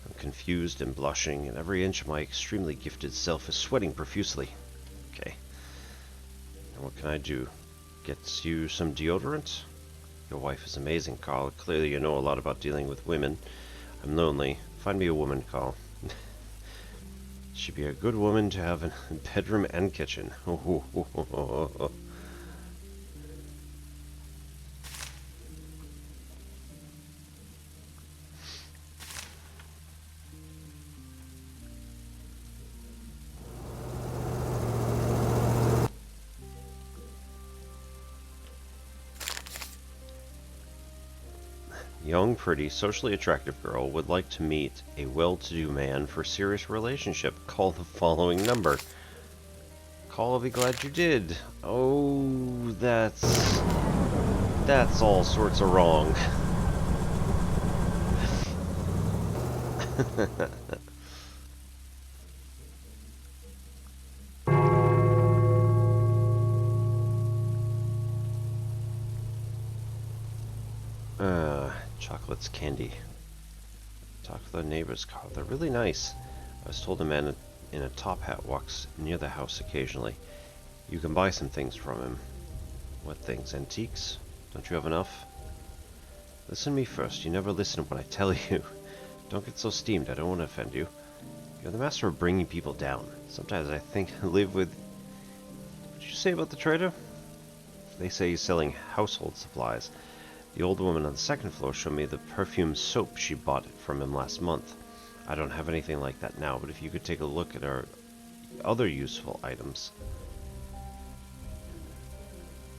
I'm confused and blushing, and every inch of my extremely gifted self is sweating profusely. Okay. And what can I do? Get you some deodorant? Your wife is amazing, Carl. Clearly you know a lot about dealing with women. I'm lonely. Find me a woman, Carl. She'd be a good woman to have in bedroom and kitchen. Young, pretty, socially attractive girl would like to meet a well-to-do man for serious relationship. Call the following number. Call, I'll be glad you did. Oh, that's all sorts of wrong. Chocolates, candy. Talk to the neighbors, Carl. They're really nice. I was told a man in a top hat walks near the house occasionally. You can buy some things from him. What things? Antiques? Don't you have enough? Listen to me first. You never listen when I tell you. Don't get so steamed. I don't want to offend you. You're the master of bringing people down. Sometimes I think I live with... What did you say about the trader? They say he's selling household supplies. The old woman on the second floor showed me the perfume soap she bought from him last month. I don't have anything like that now, but if you could take a look at our other useful items.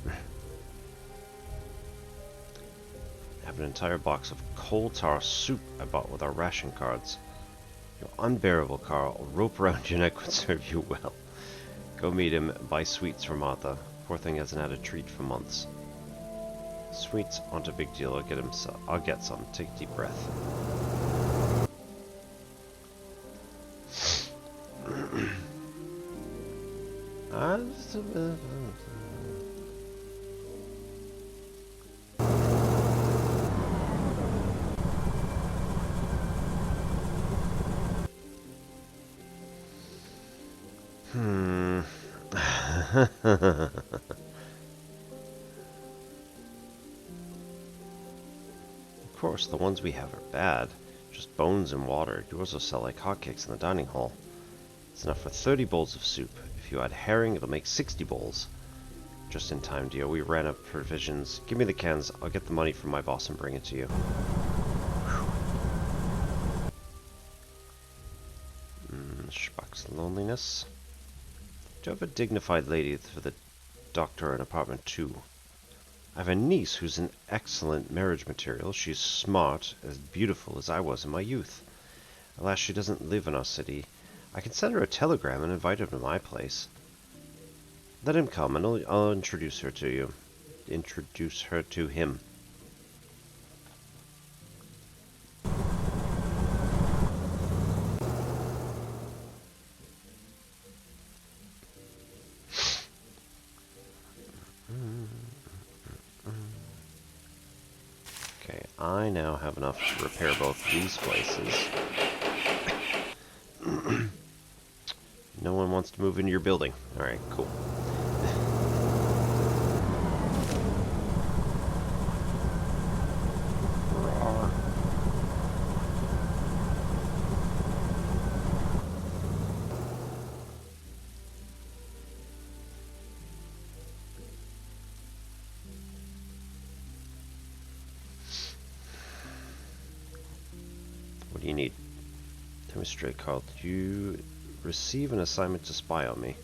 I have an entire box of coal tar soup I bought with our ration cards. You're unbearable, Carl. A rope around your neck would serve you well. Go meet him, buy sweets for Martha. Poor thing hasn't had a treat for months. Sweets aren't a big deal. I'll get some. Take a deep breath. Of course, the ones we have are bad. Just bones and water. Yours will sell like hotcakes in the dining hall. It's enough for 30 bowls of soup. If you add herring, it'll make 60 bowls. Just in time, dear. We ran up provisions. Give me the cans. I'll get the money from my boss and bring it to you. Schmuck's loneliness. Do you have a dignified lady for the doctor in apartment 2? I have a niece who's an excellent marriage material. She's smart, as beautiful as I was in my youth. Alas, she doesn't live in our city. I can send her a telegram and invite her to my place. Let him come, and I'll introduce her to you. Introduce her to him. Okay, I now have enough to repair both these places. No one wants to move into your building. Alright, cool. What do you need? Tell me straight, Carl. Did you receive an assignment to spy on me?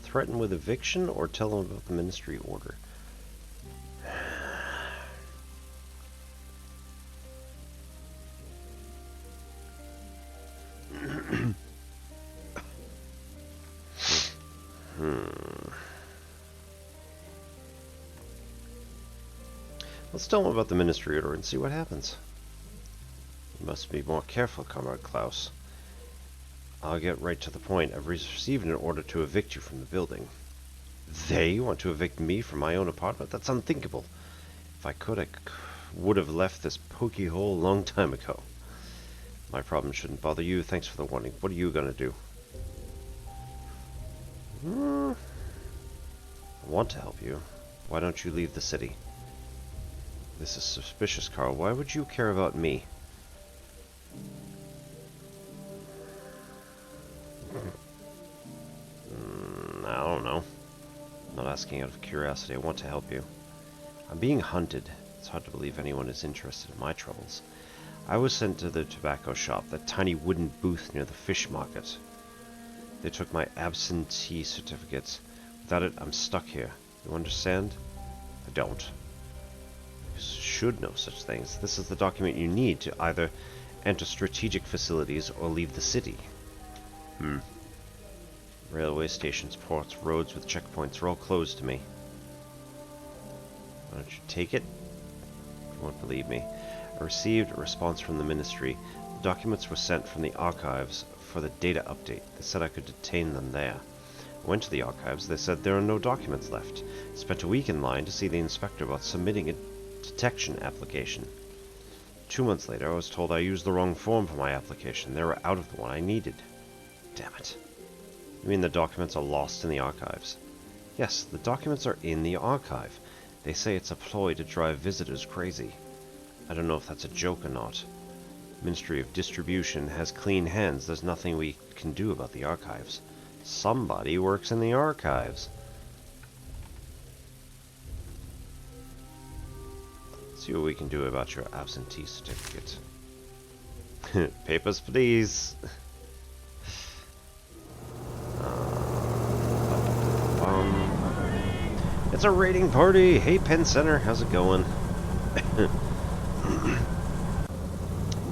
Threaten with eviction or tell them about the ministry order? Let's tell them about the ministry order and see what happens. You must be more careful, Comrade Klaus. I'll get right to the point. I've received an order to evict you from the building. They want to evict me from my own apartment? That's unthinkable. If I could, I would have left this pokey hole a long time ago. My problem shouldn't bother you. Thanks for the warning. What are you gonna do? I want to help you. Why don't you leave the city? This is suspicious, Carl. Why would you care about me? I don't know. I'm not asking out of curiosity. I want to help you. I'm being hunted. It's hard to believe anyone is interested in my troubles. I was sent to the tobacco shop, that tiny wooden booth near the fish market. They took my absentee certificate. Without it, I'm stuck here. You understand? I don't. You should know such things. This is the document you need to either enter strategic facilities or leave the city. Railway stations, ports, roads with checkpoints are all closed to me. Why don't you take it? You won't believe me. I received a response from the ministry. The documents were sent from the archives for the data update. They said I could detain them there. I went to the archives. They said there are no documents left. I spent a week in line to see the inspector about submitting a detection application. 2 months later, I was told I used the wrong form for my application. They were out of the one I needed. Damn it. You mean the documents are lost in the archives? Yes, the documents are in the archive. They say it's a ploy to drive visitors crazy. I don't know if that's a joke or not. Ministry of Distribution has clean hands. There's nothing we can do about the archives. Somebody works in the archives. Let's see what we can do about your absentee certificate. Papers, please. It's a raiding party. Hey, Penn Center, how's it going?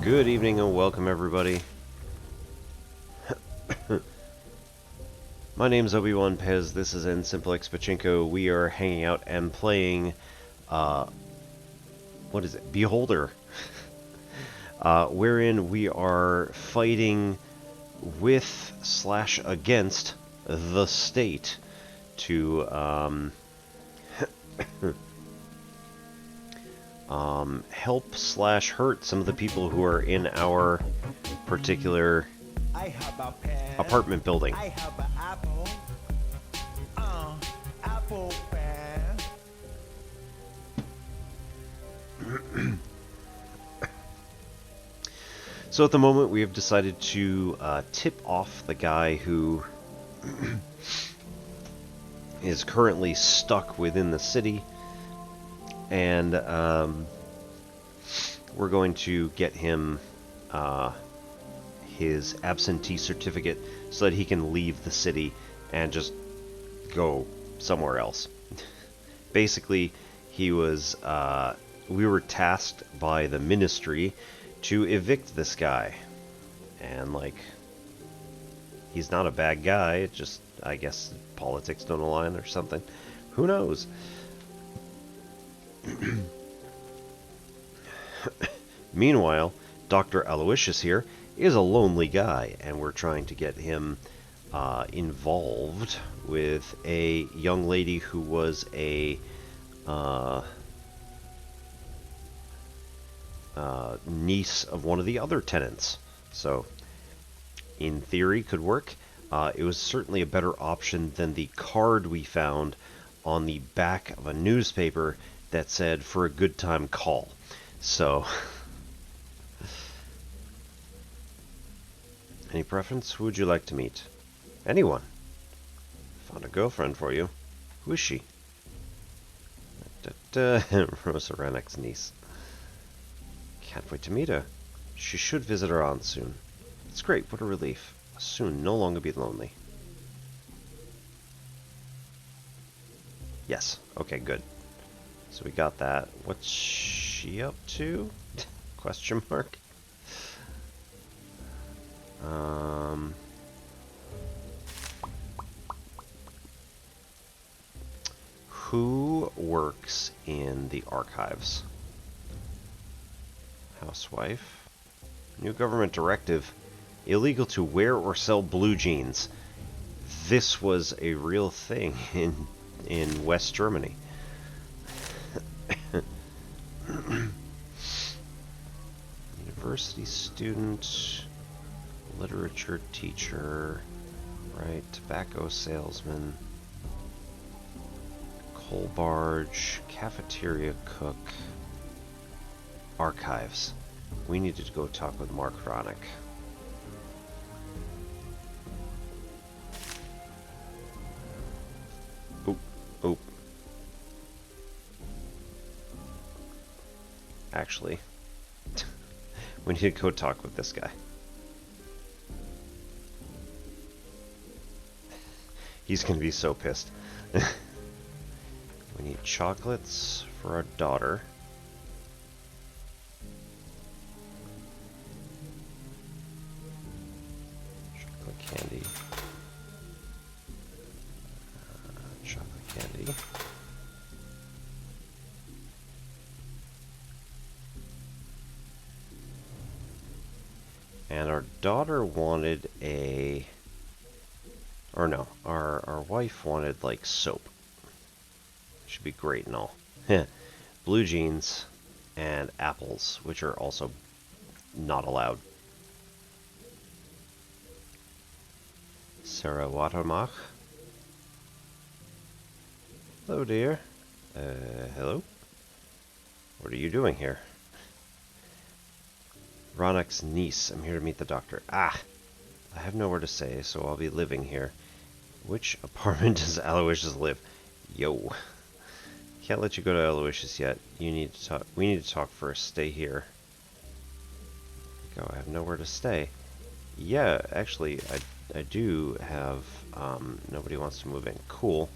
Good evening and welcome, everybody. My name's Obi-Wan Pez. This is N Simple X Pachinko. We are hanging out and playing, what is it? Beholder. Wherein we are fighting with / against the state to, help / hurt some of the people who are in our particular apartment building. I have an apple. Apple pen. So at the moment we have decided to tip off the guy who is currently stuck within the city, and we're going to get him his absentee certificate so that he can leave the city and just go somewhere else. Basically, he was we were tasked by the ministry to evict this guy, and like, he's not a bad guy. It just, I guess politics don't align or something. Who knows? Meanwhile, Dr. Aloysius here is a lonely guy, and we're trying to get him involved with a young lady who was a niece of one of the other tenants. So, in theory, could work. It was certainly a better option than the card we found on the back of a newspaper that said, "For a good time, call." So, any preference? Who would you like to meet? Anyone. Found a girlfriend for you. Who is she? Rosa Rennick's niece. Can't wait to meet her. She should visit her aunt soon. It's great, what a relief. I'll soon no longer be lonely. Yes, okay, good. So we got that. What's she up to? Question mark. Who works in the archives? Housewife. New government directive. Illegal to wear or sell blue jeans. This was a real thing in West Germany. University student, literature teacher, right, tobacco salesman, coal barge, cafeteria cook, archives. We needed to go talk with Mark Ronick. Oh. Actually, we need to go talk with this guy. He's gonna be so pissed. We need chocolates for our daughter. Chocolate candy. Chocolate candy. And our daughter wanted a... Or no, our wife wanted, like, soap. Should be great and all. Blue jeans and apples, which are also not allowed. Sarah Watermach. Hello, dear. Hello? What are you doing here? Ronick's niece. I'm here to meet the doctor. Ah! I have nowhere to stay, so I'll be living here. Which apartment does Aloysius live? Yo. Can't let you go to Aloysius yet. You need to talk. We need to talk first. Stay here. Go. I have nowhere to stay. Yeah, actually, I do have. Nobody wants to move in. Cool.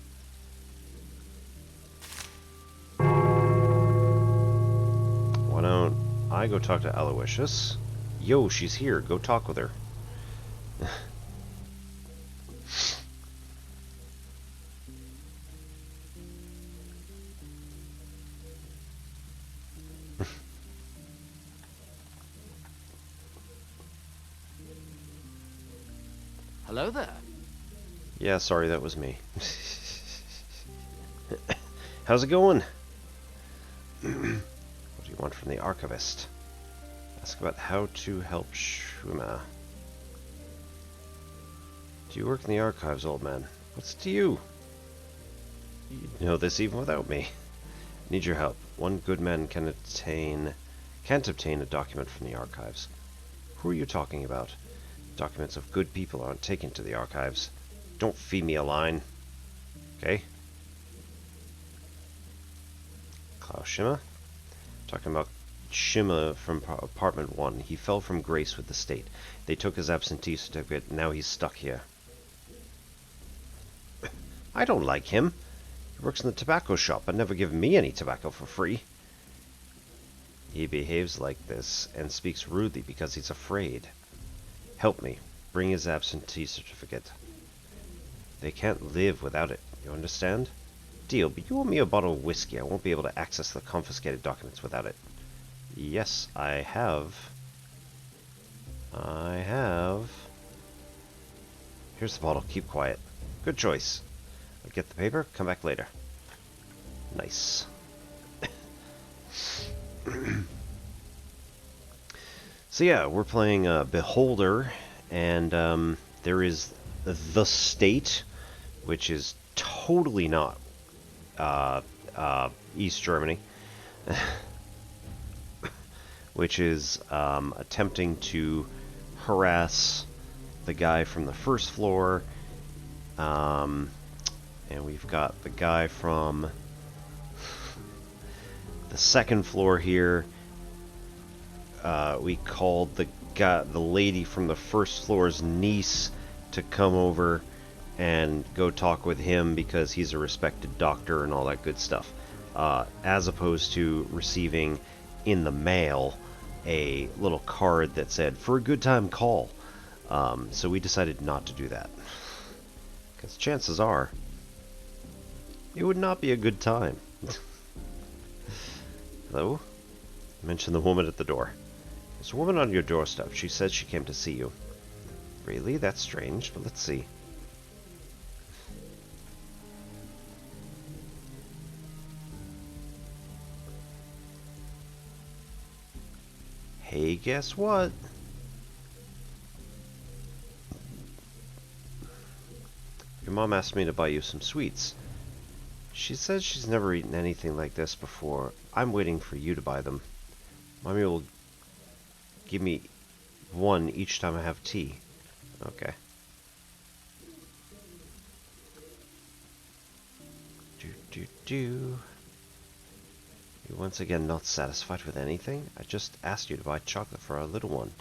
Why don't I go talk to Aloysius? Yo, she's here. Go talk with her. Hello there. Yeah, sorry, that was me. How's it going? What do you want from the archivist? Ask about how to help Shuma. Do you work in the archives, old man? What's to you? You know this even without me. Need your help. One good man can't obtain a document from the archives. Who are you talking about? Documents of good people aren't taken to the archives. Don't feed me a line. Okay? Klaus Schimmer? Talking about Schimmer from apartment 1. He fell from grace with the state. They took his absentee certificate, now he's stuck here. I don't like him. He works in the tobacco shop, but never given me any tobacco for free. He behaves like this and speaks rudely because he's afraid. Help me. Bring his absentee certificate. They can't live without it. You understand? Deal, but you owe me a bottle of whiskey. I won't be able to access the confiscated documents without it. Yes, I have. Here's the bottle. Keep quiet. Good choice. I'll get the paper. Come back later. Nice. So yeah, we're playing Beholder, and there is the State, which is totally not East Germany, which is attempting to harass the guy from the first floor, and we've got the guy from the second floor here. We called the lady from the first floor's niece to come over and go talk with him because he's a respected doctor and all that good stuff, as opposed to receiving in the mail a little card that said, "For a good time, call." So we decided not to do that, because chances are it would not be a good time. Hello? Mention the woman at the door. There's a woman on your doorstep. She says she came to see you. Really? That's strange, but let's see. Hey, guess what? Your mom asked me to buy you some sweets. She says she's never eaten anything like this before. I'm waiting for you to buy them. Mommy will give me one each time I have tea. Okay. You once again not satisfied with anything? I just asked you to buy chocolate for our little one.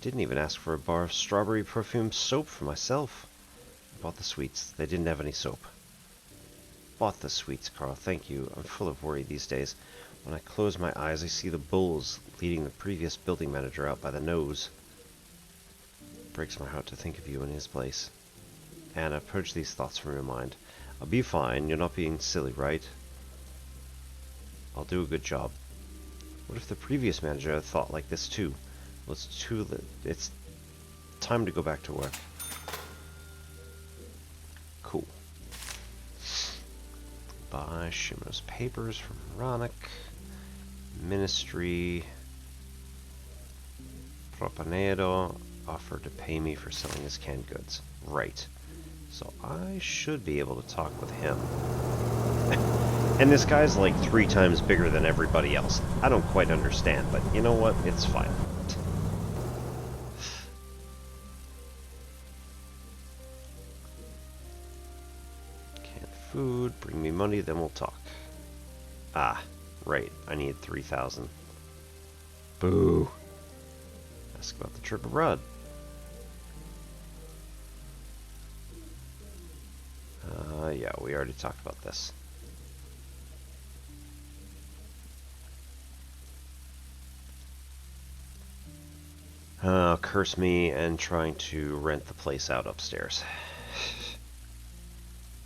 Didn't even ask for a bar of strawberry perfumed soap for myself. I bought the sweets. They didn't have any soap. Bought the sweets, Carl. Thank you. I'm full of worry these days. When I close my eyes, I see the bulls leading the previous building manager out by the nose. Breaks my heart to think of you in his place. Anna, purge these thoughts from your mind. I'll be fine. You're not being silly, right? I'll do a good job. What if the previous manager had thought like this too? Well, it's too late. It's time to go back to work. Cool. Buy Shimmer's papers from Ronick. Ministry. Propanedo offered to pay me for selling his canned goods. Right. So I should be able to talk with him. And this guy's like 3 times bigger than everybody else. I don't quite understand, but you know what? It's fine. Canned food, bring me money, then we'll talk. Ah, right. I need 3,000. Boo. Ask about the trip abroad. Yeah, we already talked about this. Curse me and trying to rent the place out upstairs.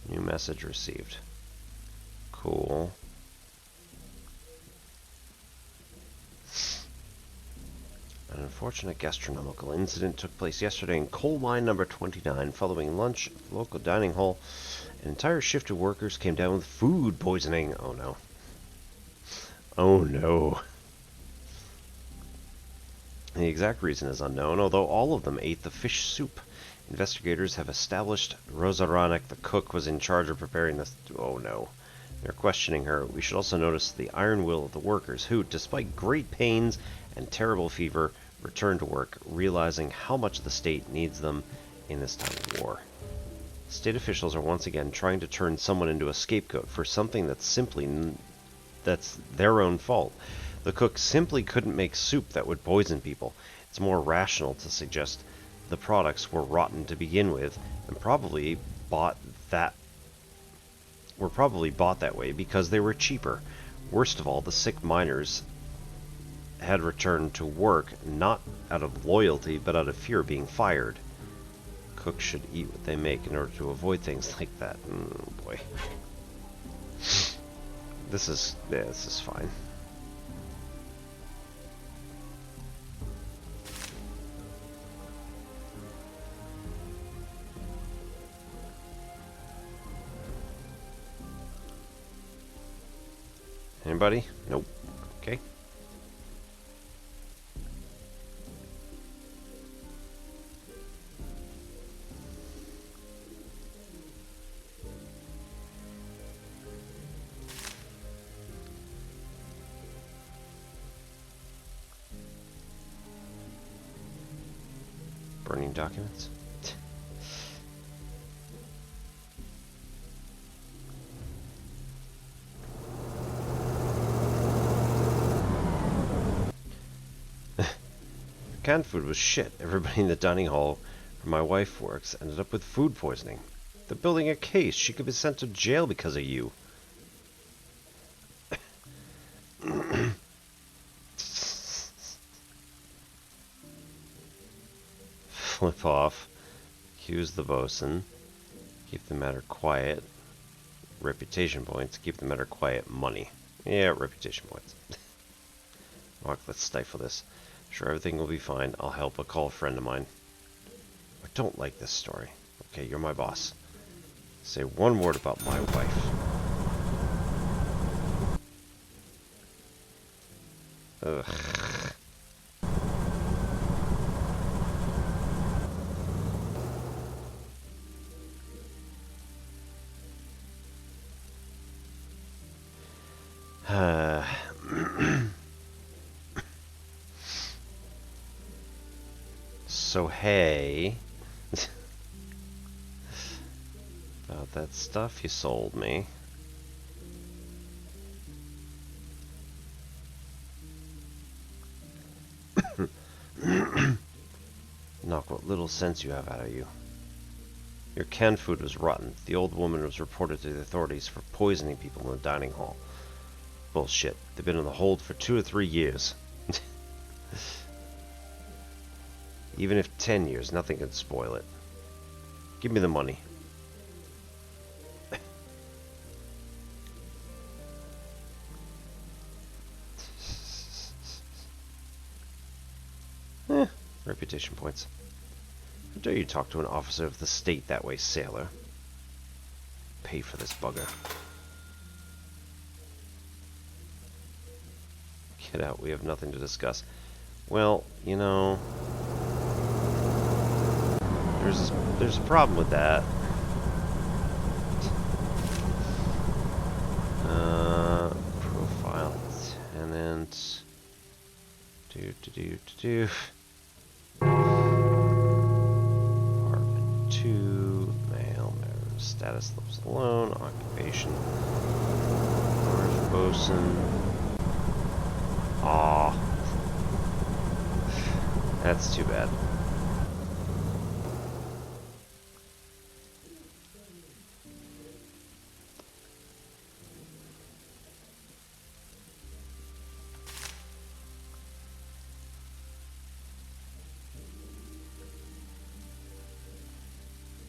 New message received. Cool. An unfortunate gastronomical incident took place yesterday in coal mine number 29. Following lunch at the local dining hall, an entire shift of workers came down with food poisoning. Oh no. Oh no. The exact reason is unknown, although all of them ate the fish soup. Investigators have established Rosa Ronick, the cook, was in charge of preparing this. Oh no. They're questioning her. We should also notice the iron will of the workers who, despite great pains and terrible fever, return to work, realizing how much the state needs them in this time of war. State officials are once again trying to turn someone into a scapegoat for something that's that's their own fault. The cook simply couldn't make soup that would poison people. It's more rational to suggest the products were rotten to begin with and probably bought that way because they were cheaper. Worst of all, the sick miners had returned to work not out of loyalty but out of fear of being fired. Cooks should eat what they make in order to avoid things like that. Oh boy. This is fine. Anybody? Nope. Okay. Burning documents? Canned food was shit. Everybody in the dining hall where my wife works ended up with food poisoning. They're building a case. She could be sent to jail because of you. Flip off. Accuse the bosun. Keep the matter quiet. Reputation points. Keep the matter quiet. Money. Yeah, reputation points. Mark, let's stifle this. Sure, everything will be fine. I'll help, but call a friend of mine. I don't like this story. Okay, you're my boss. Say one word about my wife. Ugh. So hey, about that stuff you sold me. Knock what little sense you have out of you. Your canned food was rotten. The old woman was reported to the authorities for poisoning people in the dining hall. Bullshit. They've been on the hold for 2 or 3 years. Even if 10 years, nothing can spoil it. Give me the money. Reputation points. How dare you talk to an officer of the state that way, sailor? Pay for this bugger. Get out, we have nothing to discuss. Well, you know... There's a problem with that. Profile tenant. Do. Apartment 2. Male. Status lives alone. Occupation. Large bosun. Aw. That's too bad.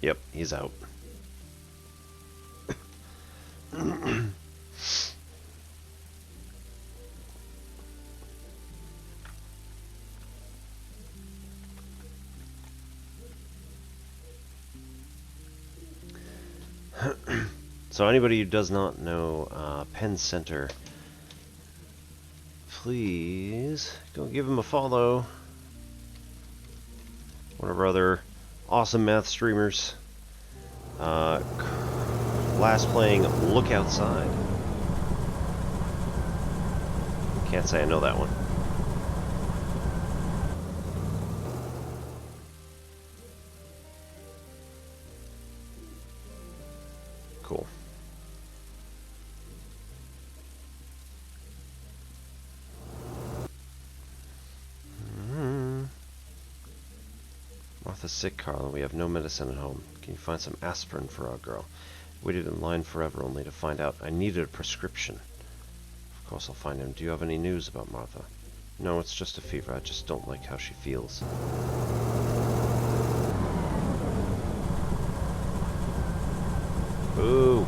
Yep, he's out. So anybody who does not know Penn Center, please go give him a follow. One of our other awesome math streamers. Last playing Look Outside. Can't say I know that one. Cool. Martha's sick, Carl, and we have no medicine at home. Can you find some aspirin for our girl? Waited in line forever only to find out I needed a prescription. Of course I'll find him. Do you have any news about Martha? No, it's just a fever. I just don't like how she feels. Boo!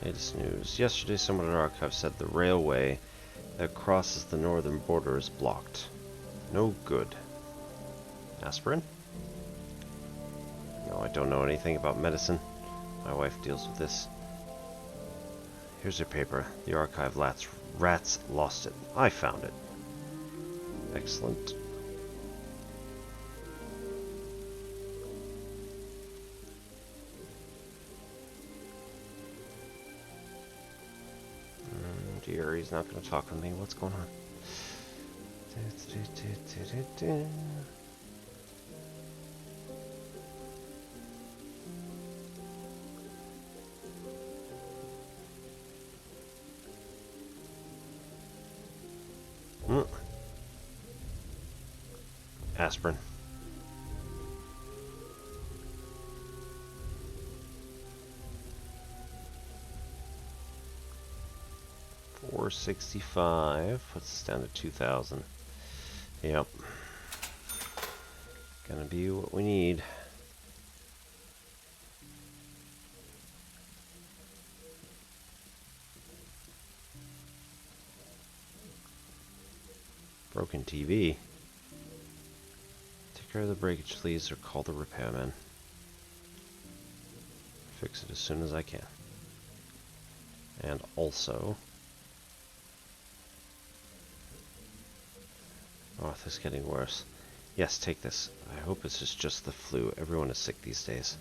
Latest news. Yesterday, someone at our archive said the railway that crosses the northern border is blocked. No good. Aspirin? No, I don't know anything about medicine. My wife deals with this. Here's your paper. The archive rats lost it. I found it. Excellent. Dear, he's not going to talk with me. What's going on? Aspirin. $465 puts us down to 2,000. Yep. Gonna be what we need. Broken TV. Take care of the breakage, please, or call the repairman. Fix it as soon as I can. And also... Oh, this is getting worse. Yes, take this. I hope this is just the flu. Everyone is sick these days.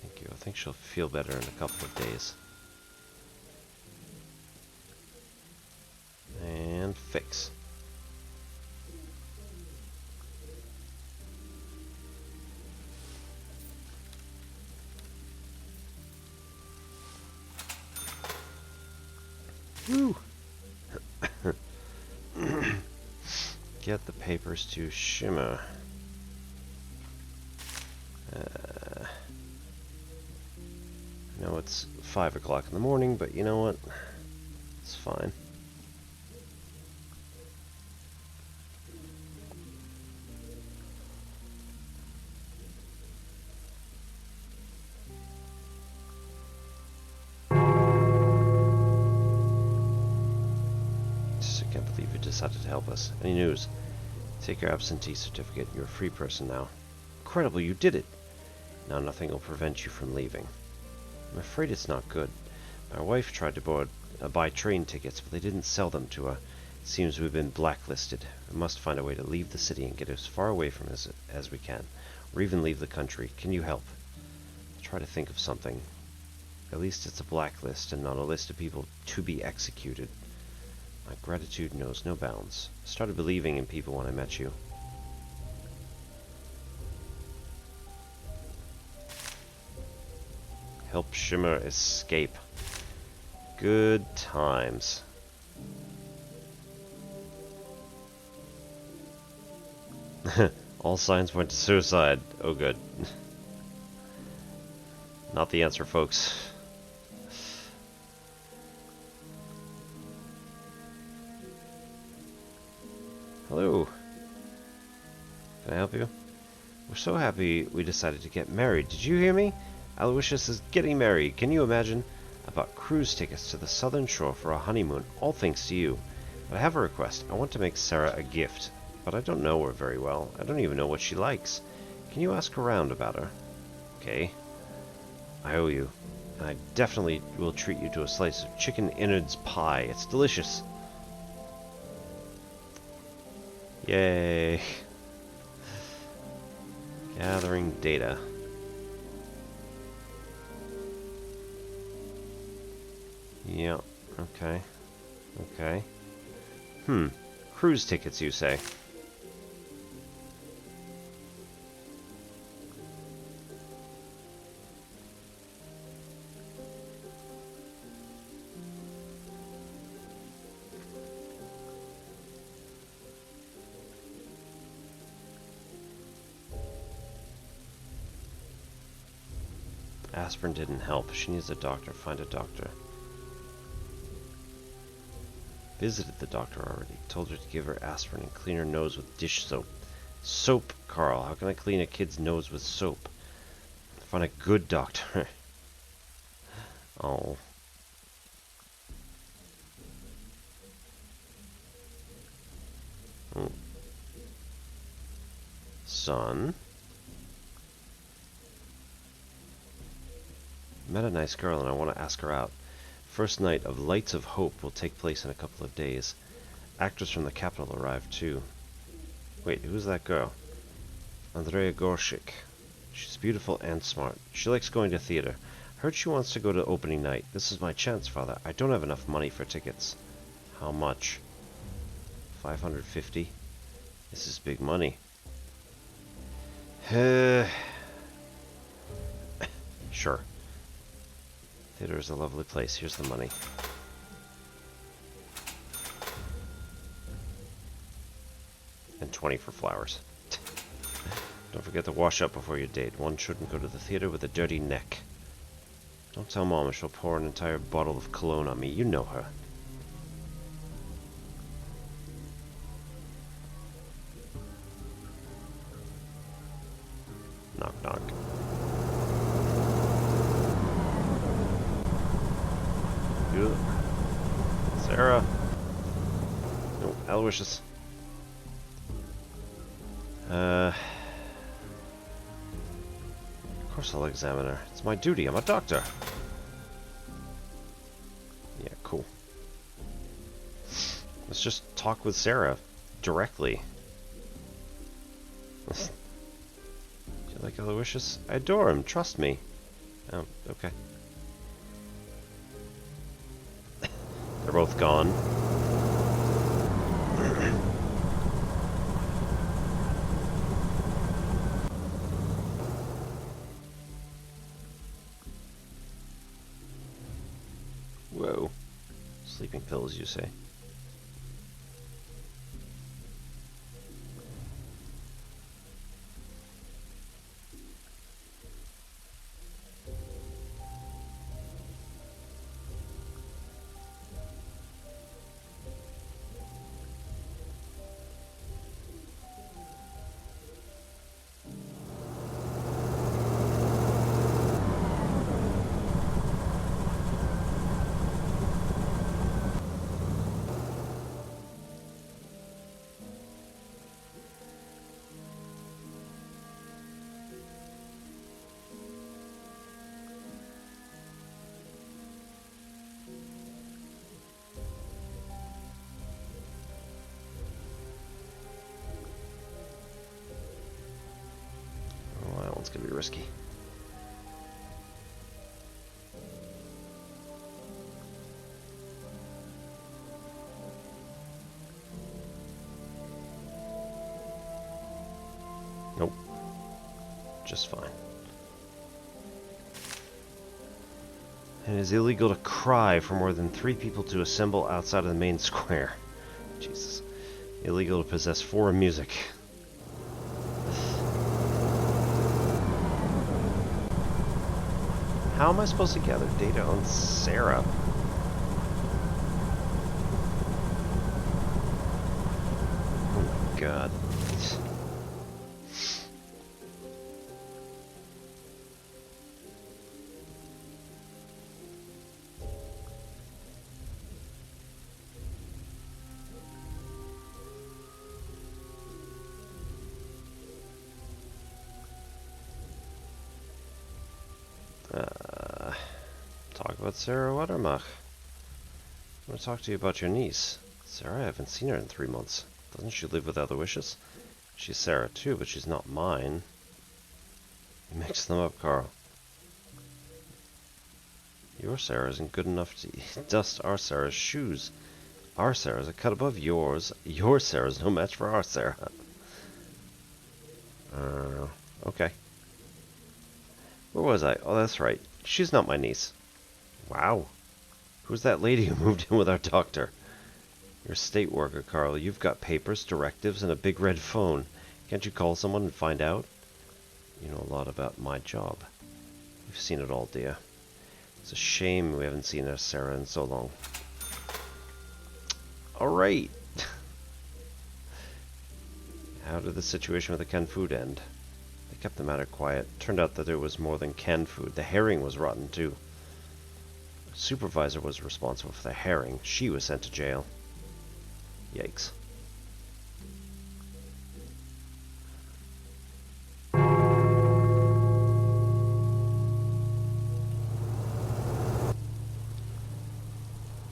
Thank you. I think she'll feel better in a couple of days. And fix. Woo! Get the papers to Shimmer. I know it's 5 o'clock in the morning, but you know what? It's fine. Decided to help us. Any news? Take your absentee certificate. You're a free person now. Incredible, you did it! Now nothing will prevent you from leaving. I'm afraid it's not good. My wife tried to buy train tickets, but they didn't sell them to her. It seems we've been blacklisted. We must find a way to leave the city and get as far away from it as we can. Or even leave the country. Can you help? I'll try to think of something. At least it's a blacklist and not a list of people to be executed. My gratitude knows no bounds. I started believing in people when I met you. Help Shimmer escape. Good times. All signs point to suicide. Oh good. Not the answer, folks. Hello. Can I help you? We're so happy we decided to get married. Did you hear me? Aloysius is getting married. Can you imagine? I bought cruise tickets to the southern shore for our honeymoon, all thanks to you. But I have a request. I want to make Sarah a gift, but I don't know her very well. I don't even know what she likes. Can you ask around about her? Okay. I owe you. And I definitely will treat you to a slice of chicken innards pie. It's delicious. Yay. Gathering data. Yeah, okay. Okay. Cruise tickets, you say? Aspirin didn't help. She needs a doctor. Find a doctor. Visited the doctor already. Told her to give her aspirin and clean her nose with dish soap. Soap, Carl. How can I clean a kid's nose with soap? Find a good doctor. Oh. Oh. Son. Met a nice girl and I want to ask her out. First night of Lights of Hope will take place in a couple of days. Actors from the capital arrived too. Wait, who's that girl? Andrea Gorshik. She's beautiful and smart. She likes going to theater. Heard she wants to go to opening night. This is my chance, Father. I don't have enough money for tickets. How much? 550? This is big money. Sure. Theater is a lovely place. Here's the money. And 20 for flowers. Don't forget to wash up before your date. One shouldn't go to the theater with a dirty neck. Don't tell Mom or she'll pour an entire bottle of cologne on me. You know her. Knock, knock. You. Sarah. No, Aloysius. Of course I'll examine her. It's my duty. I'm a doctor. Yeah, cool. Let's just talk with Sarah directly. Do you like Aloysius? I adore him. Trust me. Oh, okay. They're both gone. Whoa. Sleeping pills, you say? It's gonna be risky. Nope. Just fine. It is illegal to cry for more than 3 people to assemble outside of the main square. Jesus. Illegal to possess foreign music. How am I supposed to gather data on Sarah? Oh my god. Talk about Sarah Watermach. I want to talk to you about your niece. Sarah, I haven't seen her in 3 months. Doesn't she live with Aloysius? She's Sarah too, but she's not mine. You mix them up, Carl. Your Sarah isn't good enough to dust our Sarah's shoes. Our Sarah's a cut above yours. Your Sarah's no match for our Sarah. Okay. Where was I? Oh, that's right. She's not my niece. Wow. Who's that lady who moved in with our doctor? You're a state worker, Carl. You've got papers, directives, and a big red phone. Can't you call someone and find out? You know a lot about my job. You've seen it all, dear. It's a shame we haven't seen our Sarah in so long. Alright. How did the situation with the canned food end? They kept the matter quiet. Turned out that there was more than canned food. The herring was rotten, too. Supervisor was responsible for the herring. She was sent to jail. Yikes.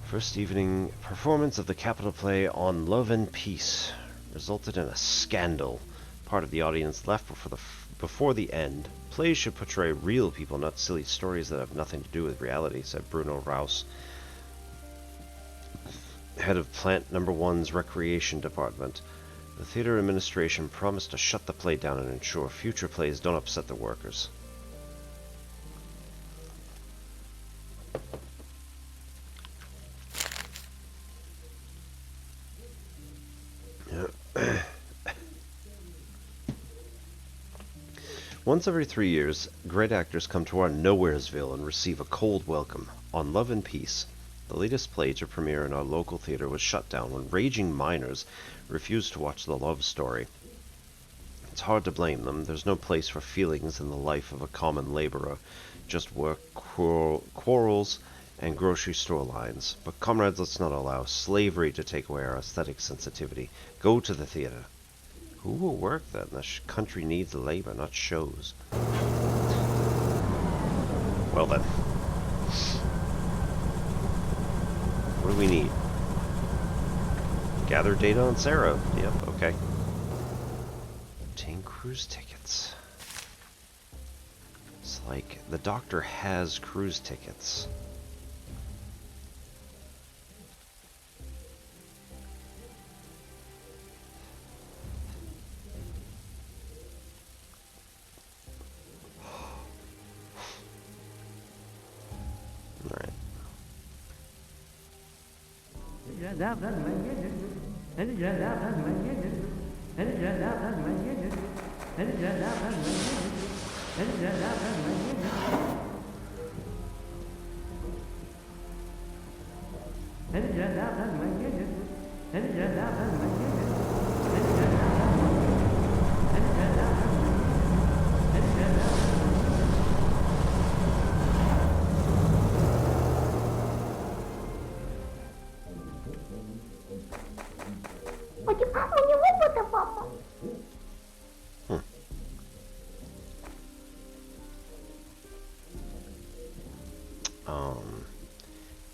First evening performance of the capital play On Love and Peace resulted in a scandal. Part of the audience left before the end. Plays should portray real people, not silly stories that have nothing to do with reality, said Bruno Rouse, head of Plant Number 1's Recreation Department. The theater administration promised to shut the play down and ensure future plays don't upset the workers. Once every 3 years, great actors come to our Nowheresville and receive a cold welcome. On Love and Peace, the latest play to premiere in our local theater was shut down when raging miners refused to watch the love story. It's hard to blame them. There's no place for feelings in the life of a common laborer, just work, quarrels, and grocery store lines. But comrades, let's not allow slavery to take away our aesthetic sensitivity. Go to the theater. Who will work then? The country needs labor, not shows. Well then. What do we need? Gather data on Sarah. Yep, okay. Obtain cruise tickets. It's like the doctor has cruise tickets. Мне выпада, папа.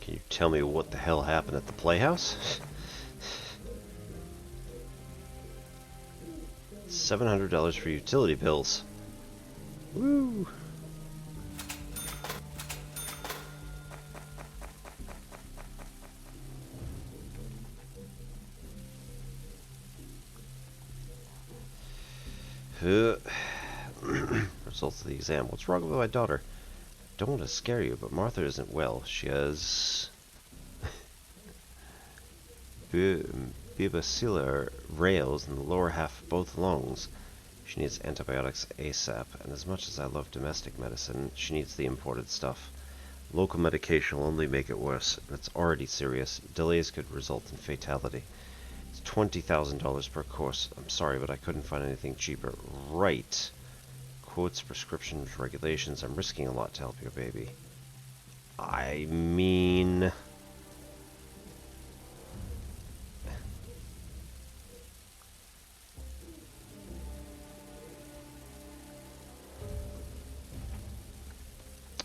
Can you tell me what the hell happened at the Playhouse? $700 for utility bills. Woo! Results of the exam. What's wrong with my daughter? Don't want to scare you, but Martha isn't well. She has bacillar rails in the lower half of both lungs. She needs antibiotics ASAP, and as much as I love domestic medicine, she needs the imported stuff. Local medication will only make it worse, and it's already serious. Delays could result in fatality. It's $20,000 per course. I'm sorry, but I couldn't find anything cheaper. Right. Quotes, prescriptions, regulations. I'm risking a lot to help your baby. I mean...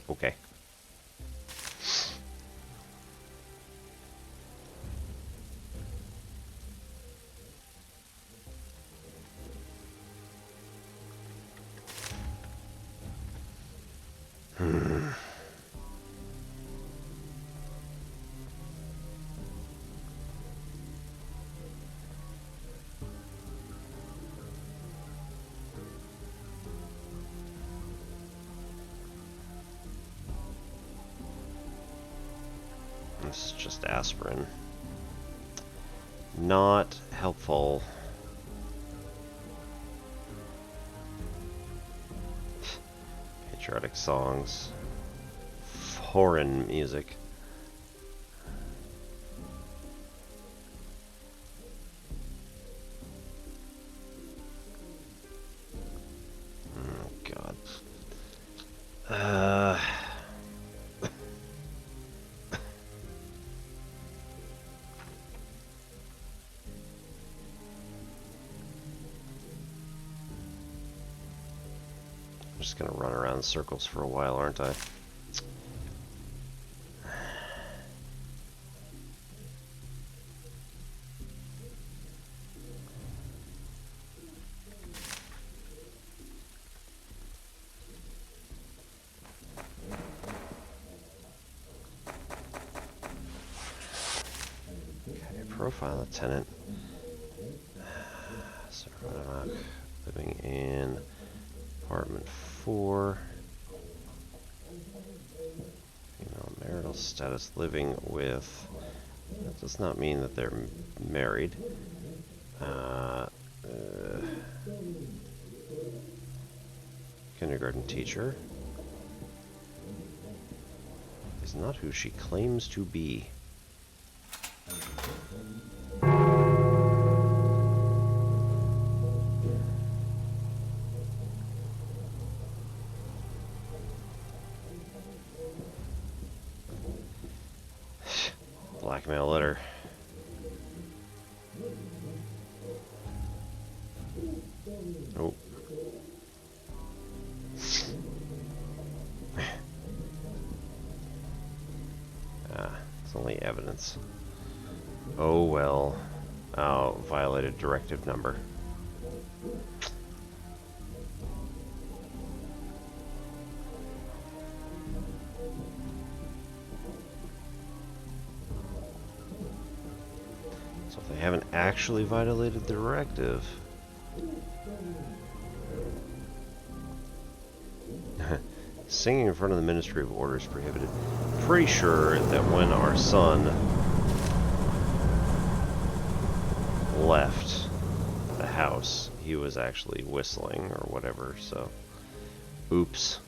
Okay. This is just aspirin. Not helpful. Patriotic songs. Foreign music. Oh, God. just gonna run around in circles for a while, aren't I? Profile a tenant. So living in apartment 4. Female marital status, living with. That does not mean that they're married. Kindergarten teacher is not who she claims to be. Blackmail letter. Oh. It's only evidence. Oh well. Oh, violated directive number. So if they haven't actually violated the directive, singing in front of the Ministry of Order is prohibited. Pretty sure that when our son left the house, he was actually whistling or whatever, so oops.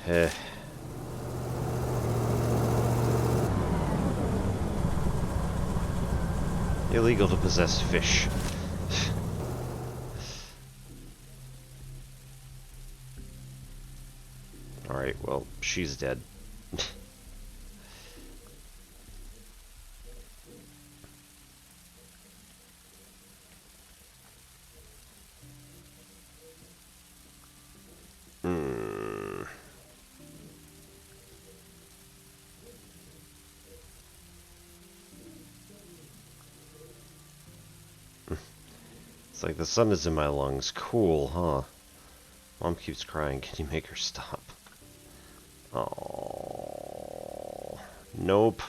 Heh. Illegal to possess fish. Alright, well, she's dead. It's like the sun is in my lungs. Cool, huh? Mom keeps crying. Can you make her stop? Oh, nope.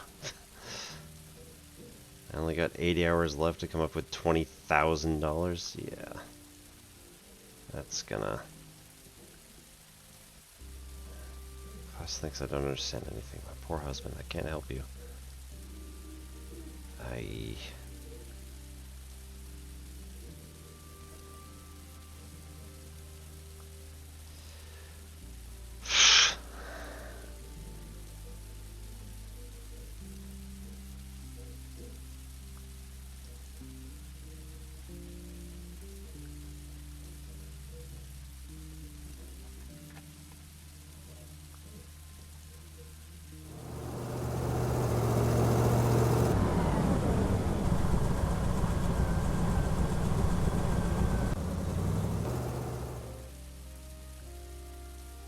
I only got 80 hours left to come up with $20,000. Yeah. That's gonna... Foss thinks I don't understand anything. My poor husband, I can't help you.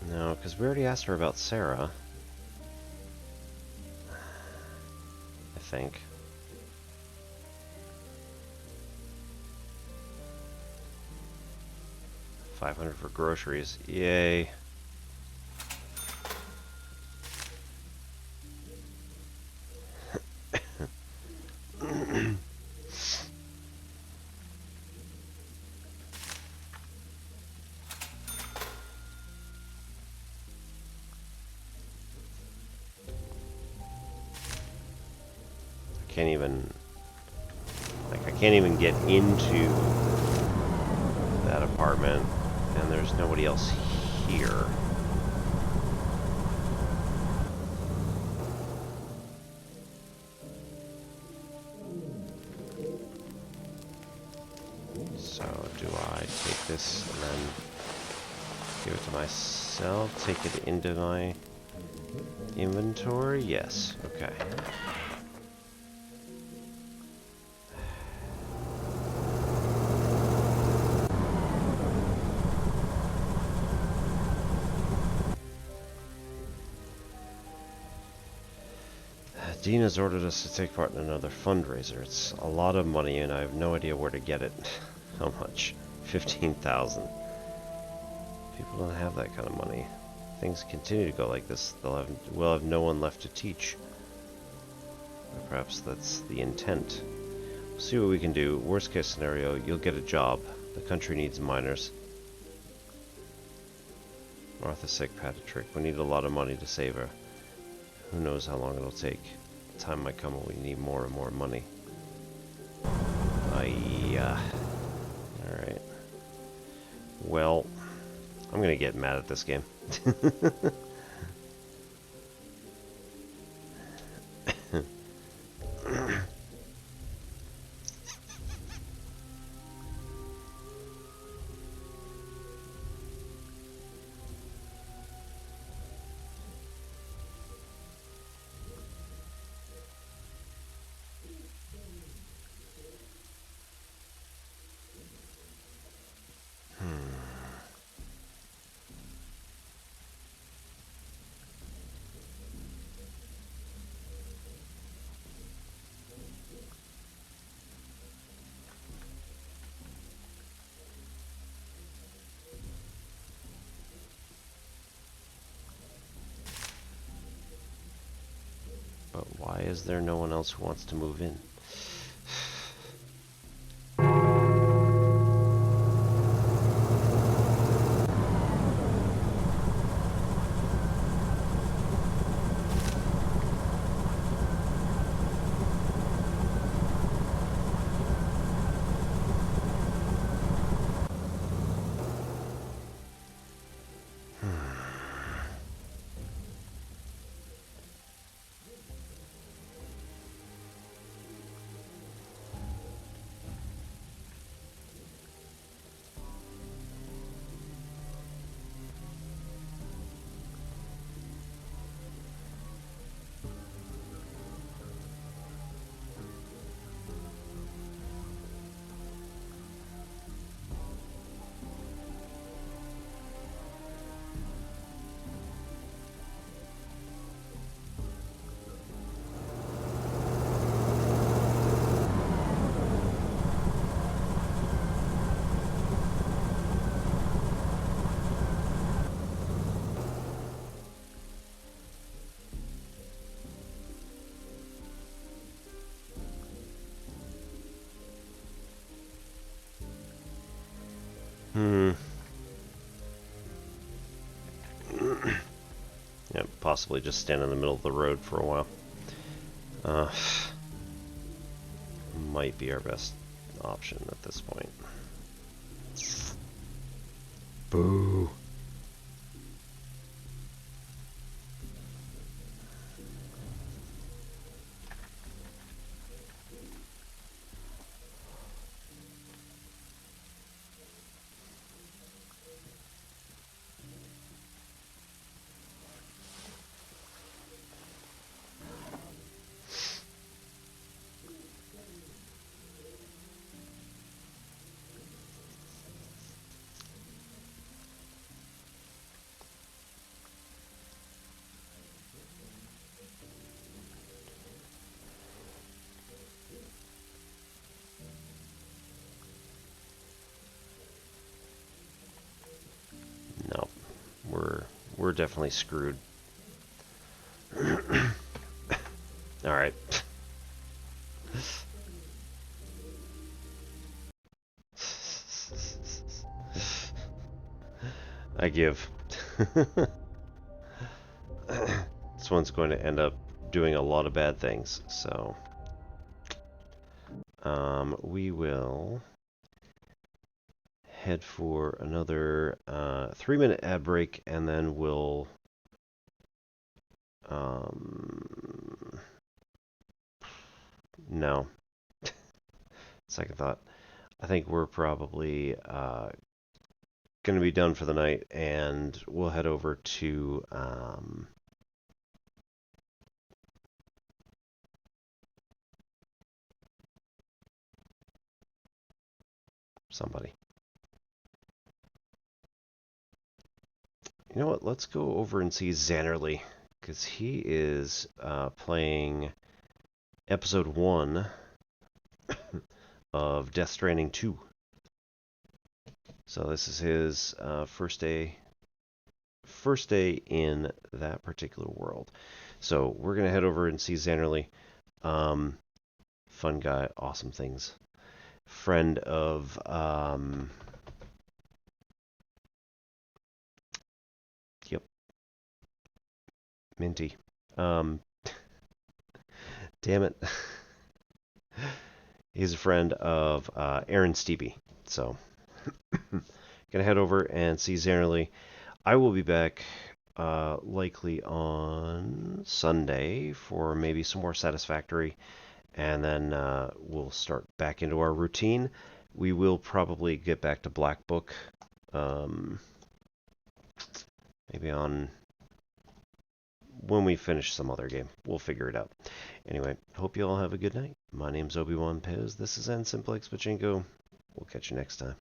No, because we already asked her about Sarah. I think. $500 for groceries. Yay. I can't even get into that apartment, and there's nobody else here. So do I take this and then give it to myself, take it into my inventory? Yes, okay. Dean has ordered us to take part in another fundraiser. It's a lot of money and I have no idea where to get it. How much? 15,000. People don't have that kind of money. Things continue to go like this, we'll have no one left to teach. Or perhaps that's the intent. We'll see what we can do. Worst case scenario, you'll get a job. The country needs miners. Martha's sick, Patrick. We need a lot of money to save her. Who knows how long it'll take. The time might come when we need more and more money. Alright. Well, I'm gonna get mad at this game. But why is there no one else who wants to move in? Yeah, possibly just stand in the middle of the road for a while. Might be our best option at this point. Boo. No, we're definitely screwed. All right. I give. This one's going to end up doing a lot of bad things, so we will head for another 3-minute ad break, and then we'll no. Second thought. I think we're probably going to be done for the night, and we'll head over to somebody. You know what? Let's go over and see Xannerly, because he is playing episode 1 of Death Stranding 2. So this is his first day in that particular world. So we're going to head over and see Zannerly. Fun guy, awesome things. Friend of Minty. Damn it. He's a friend of Aaron Stevie. So gonna head over and see Zannerly. I will be back likely on Sunday for maybe some more Satisfactory, and then we'll start back into our routine. We will probably get back to Black Book maybe on when we finish some other game. We'll figure it out. Anyway, hope you all have a good night. My name's Obi-Wan Pez. This is N Simplex Pachinko. We'll catch you next time.